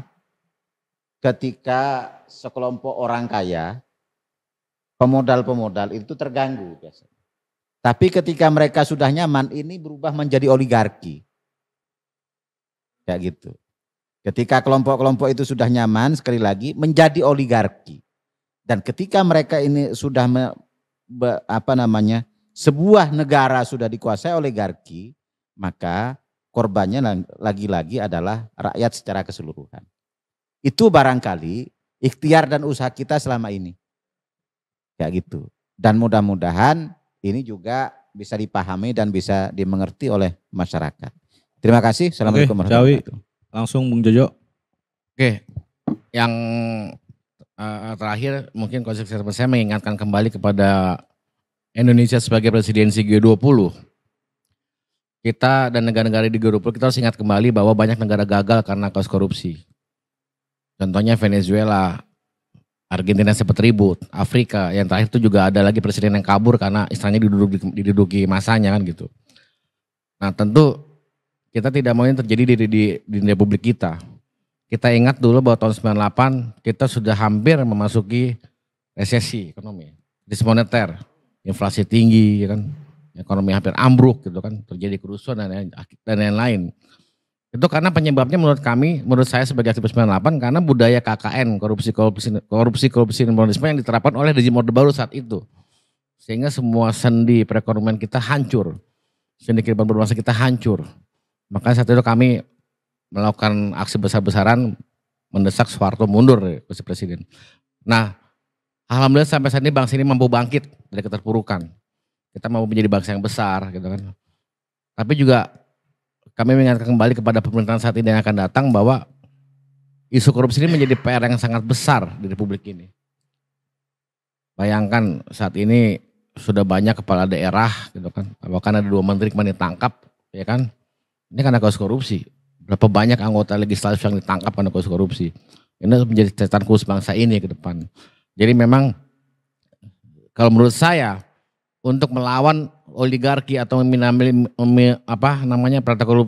ketika sekelompok orang kaya, pemodal-pemodal itu terganggu biasanya. Tapi ketika mereka sudah nyaman, ini berubah menjadi oligarki. Kayak gitu. Ketika kelompok-kelompok itu sudah nyaman, sekali lagi menjadi oligarki. Dan ketika mereka ini sudah sebuah negara sudah dikuasai oligarki, maka korbannya lagi-lagi adalah rakyat secara keseluruhan. Itu barangkali ikhtiar dan usaha kita selama ini. Kayak gitu. Dan mudah-mudahan ini juga bisa dipahami dan bisa dimengerti oleh masyarakat. Terima kasih. Assalamualaikum warahmatullahi wabarakatuh. Langsung Bung Jojo. Oke, yang terakhir mungkin konsep saya mengingatkan kembali kepada Indonesia sebagai presidensi G20, kita dan negara-negara di G20 kita harus ingat kembali bahwa banyak negara gagal karena kasus korupsi. Contohnya Venezuela, Argentina sempat ribut, Afrika, yang terakhir itu juga ada lagi presiden yang kabur karena istilahnya diduduki masanya kan gitu. Nah tentu kita tidak mau ini terjadi di Republik kita. Kita ingat dulu bahwa tahun 98 kita sudah hampir memasuki resesi ekonomi, krisis moneter, inflasi tinggi, ya kan, ekonomi hampir ambruk gitu kan, terjadi kerusuhan dan lain-lain. Itu karena penyebabnya menurut saya sebagai aktivis 98 karena budaya KKN, korupsi nepotisme yang diterapkan oleh rezim Orde Baru saat itu. Sehingga semua sendi perekonomian kita hancur, sendi kehidupan berbangsa kita hancur. Makanya saat itu kami melakukan aksi besar-besaran mendesak Soeharto mundur kursi presiden. Nah, alhamdulillah sampai saat ini bangsa ini mampu bangkit dari keterpurukan. Kita mau menjadi bangsa yang besar gitu kan. Tapi juga kami mengingatkan kembali kepada pemerintahan saat ini yang akan datang bahwa isu korupsi ini menjadi PR yang sangat besar di Republik ini. Bayangkan saat ini sudah banyak kepala daerah gitu kan. Bahkan ada 2 menteri kemarin ditangkap ya kan. Ini karena kasus korupsi. Berapa banyak anggota legislatif yang ditangkap karena kasus korupsi. Ini menjadi catatan khusus bangsa ini ke depan. Jadi memang kalau menurut saya untuk melawan oligarki atau praktek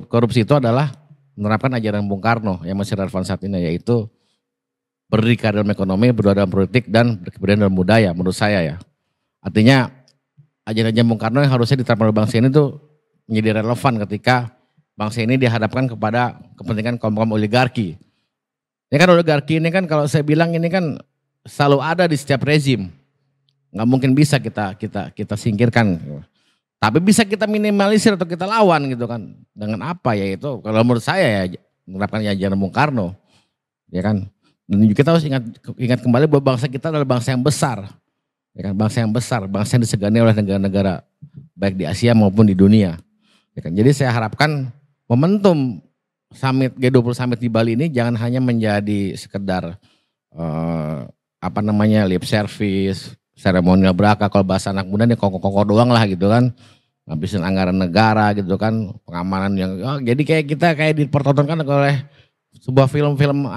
korupsi itu adalah menerapkan ajaran Bung Karno yang masih relevan saat ini, yaitu berdikari dalam ekonomi, berdua dalam politik, dan berkebudayaan dalam budaya menurut saya ya. Artinya ajaran Bung Karno yang harusnya diterapkan oleh bangsa ini tuh menjadi relevan ketika bangsa ini dihadapkan kepada kepentingan kaum oligarki. Ini kan oligarki ini kan kalau saya bilang ini kan selalu ada di setiap rezim. Nggak mungkin bisa kita singkirkan. Tapi bisa kita minimalisir atau kita lawan gitu kan. Dengan apa ya itu? Kalau menurut saya ya menerapkan ajaran Bung Karno. Ya kan. Dan kita harus ingat kembali bahwa bangsa kita adalah bangsa yang besar. Ya kan, bangsa yang besar, bangsa yang disegani oleh negara-negara baik di Asia maupun di dunia. Ya kan. Jadi saya harapkan momentum summit G20 summit di Bali ini jangan hanya menjadi sekedar lip service, seremonial belaka, kalau bahasa anak muda nih koko-koko doang lah gitu kan. Ngabisin anggaran negara gitu kan, pengamanan yang jadi kayak kita dipertontonkan oleh sebuah film-film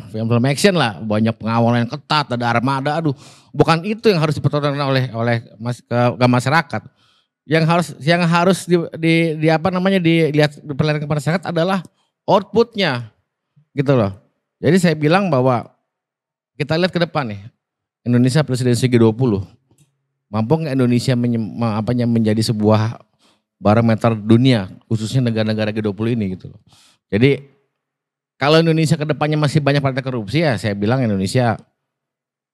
film-film action lah, banyak pengawalan yang ketat, ada armada, bukan itu yang harus dipertontonkan oleh ke masyarakat. Yang harus diperlihatkan kepada masyarakat adalah outputnya gitu loh. Jadi saya bilang bahwa kita lihat ke depan nih, Indonesia presidensi G20, mampu nggak Indonesia menjadi sebuah barometer dunia, khususnya negara-negara G20 ini gitu loh. Jadi kalau Indonesia ke depannya masih banyak praktek korupsi ya saya bilang Indonesia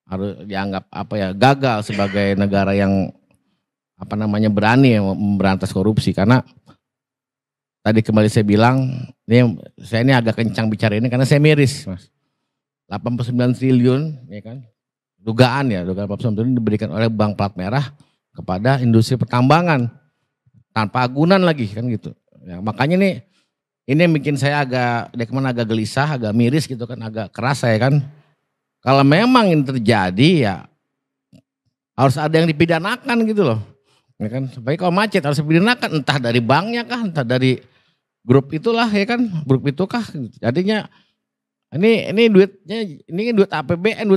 harus dianggap gagal sebagai negara yang berani memberantas korupsi, karena tadi kembali saya bilang saya ini agak kencang bicara ini karena saya miris Mas. 89 triliun ya kan. Dugaan 89 triliun diberikan oleh bank plat merah kepada industri pertambangan tanpa agunan lagi kan gitu. Ya, makanya ini yang bikin saya agak gelisah, agak miris gitu kan, agak keras saya kan. Kalau memang ini terjadi ya harus ada yang dipidanakan gitu loh. Ya kan, supaya kalau macet harus dipidanakan, entah dari banknya kah, entah dari grup itulah ya kan, grup itu kah. Jadinya ini duitnya, ini duit APBN,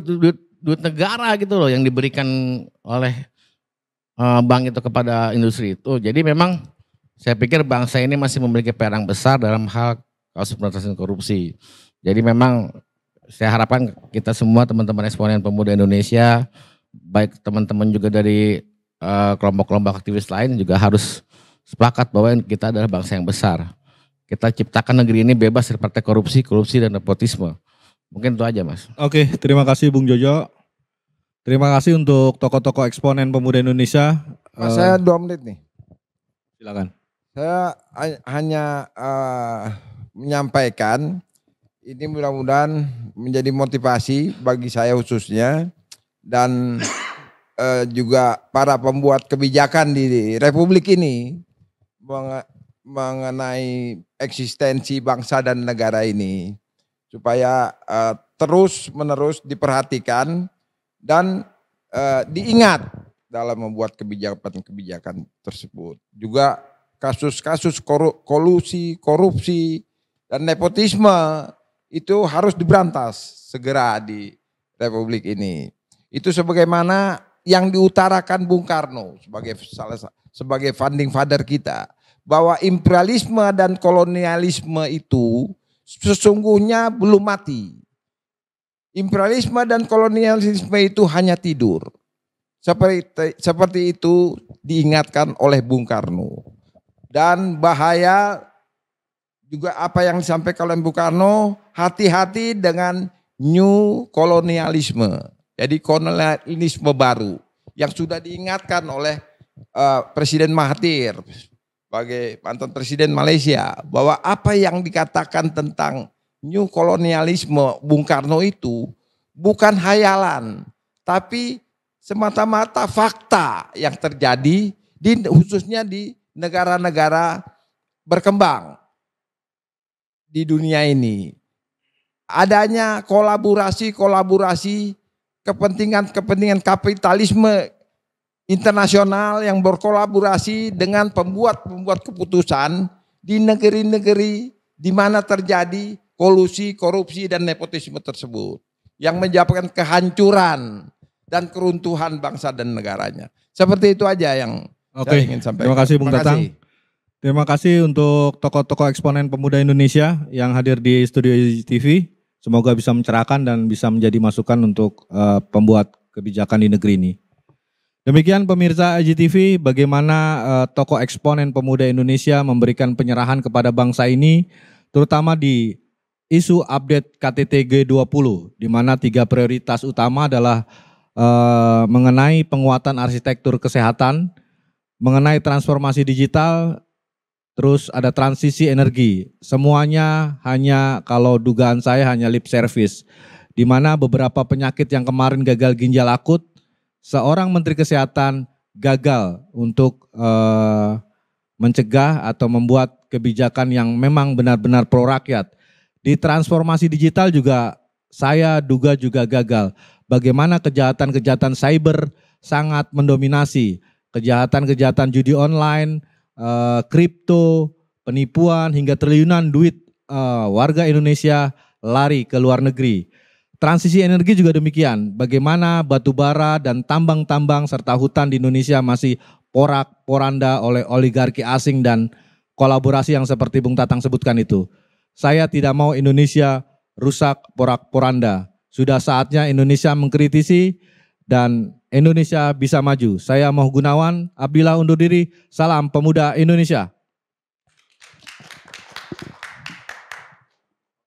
duit negara gitu loh yang diberikan oleh bank itu kepada industri itu. Jadi memang saya pikir bangsa ini masih memiliki PR yang besar dalam hal kasus pemberantasan korupsi. Jadi memang saya harapkan kita semua teman-teman eksponen pemuda Indonesia, baik teman-teman juga dari kelompok-kelompok aktivis lain juga harus sepakat bahwa kita adalah bangsa yang besar. Kita ciptakan negeri ini bebas dari praktek korupsi dan nepotisme. Mungkin itu aja Mas. Oke, terima kasih Bung Jojo. Terima kasih untuk tokoh-tokoh eksponen pemuda Indonesia. Saya 2 menit nih. Silakan. Saya hanya menyampaikan ini mudah-mudahan menjadi motivasi bagi saya khususnya dan juga para pembuat kebijakan di Republik ini mengenai eksistensi bangsa dan negara ini supaya terus-menerus diperhatikan dan diingat dalam membuat kebijakan-kebijakan tersebut. Juga kasus-kasus kolusi, korupsi, dan nepotisme itu harus diberantas segera di Republik ini. Itu sebagaimana yang diutarakan Bung Karno sebagai founding father kita, bahwa imperialisme dan kolonialisme itu sesungguhnya belum mati. Imperialisme dan kolonialisme itu hanya tidur. Seperti itu diingatkan oleh Bung Karno. Dan bahaya juga apa yang disampaikan oleh Bung Karno, hati-hati dengan new kolonialisme. Jadi kolonialisme baru yang sudah diingatkan oleh Presiden Mahathir sebagai mantan Presiden Malaysia, bahwa apa yang dikatakan tentang new kolonialisme Bung Karno itu bukan hayalan, tapi semata-mata fakta yang terjadi khususnya di negara-negara berkembang di dunia ini. Adanya kolaborasi kepentingan kapitalisme internasional yang berkolaborasi dengan pembuat keputusan di negeri-negeri di mana terjadi kolusi, korupsi, dan nepotisme tersebut yang menyebabkan kehancuran dan keruntuhan bangsa dan negaranya. Seperti itu aja yang saya ingin sampaikan. Terima kasih Bung Tatang. Terima kasih untuk tokoh-tokoh eksponen pemuda Indonesia yang hadir di studio TV. Semoga bisa mencerahkan dan bisa menjadi masukan untuk pembuat kebijakan di negeri ini. Demikian pemirsa IGTV, bagaimana tokoh eksponen pemuda Indonesia memberikan penyerahan kepada bangsa ini, terutama di isu update KTT G20, di mana 3 prioritas utama adalah mengenai penguatan arsitektur kesehatan, mengenai transformasi digital, terus ada transisi energi. Semuanya hanya, kalau dugaan saya, hanya lip service, di mana beberapa penyakit yang kemarin gagal ginjal akut, seorang Menteri Kesehatan gagal untuk mencegah atau membuat kebijakan yang memang benar-benar pro rakyat. Di transformasi digital juga saya duga juga gagal. Bagaimana kejahatan-kejahatan cyber sangat mendominasi. Kejahatan-kejahatan judi online, kripto, penipuan, hingga triliunan duit warga Indonesia lari ke luar negeri. Transisi energi juga demikian, bagaimana batu bara dan tambang-tambang serta hutan di Indonesia masih porak-poranda oleh oligarki asing dan kolaborasi yang seperti Bung Tatang sebutkan itu. Saya tidak mau Indonesia rusak porak-poranda. Sudah saatnya Indonesia mengkritisi dan Indonesia bisa maju. Saya Moh Gunawan, Abdillah undur diri, salam pemuda Indonesia.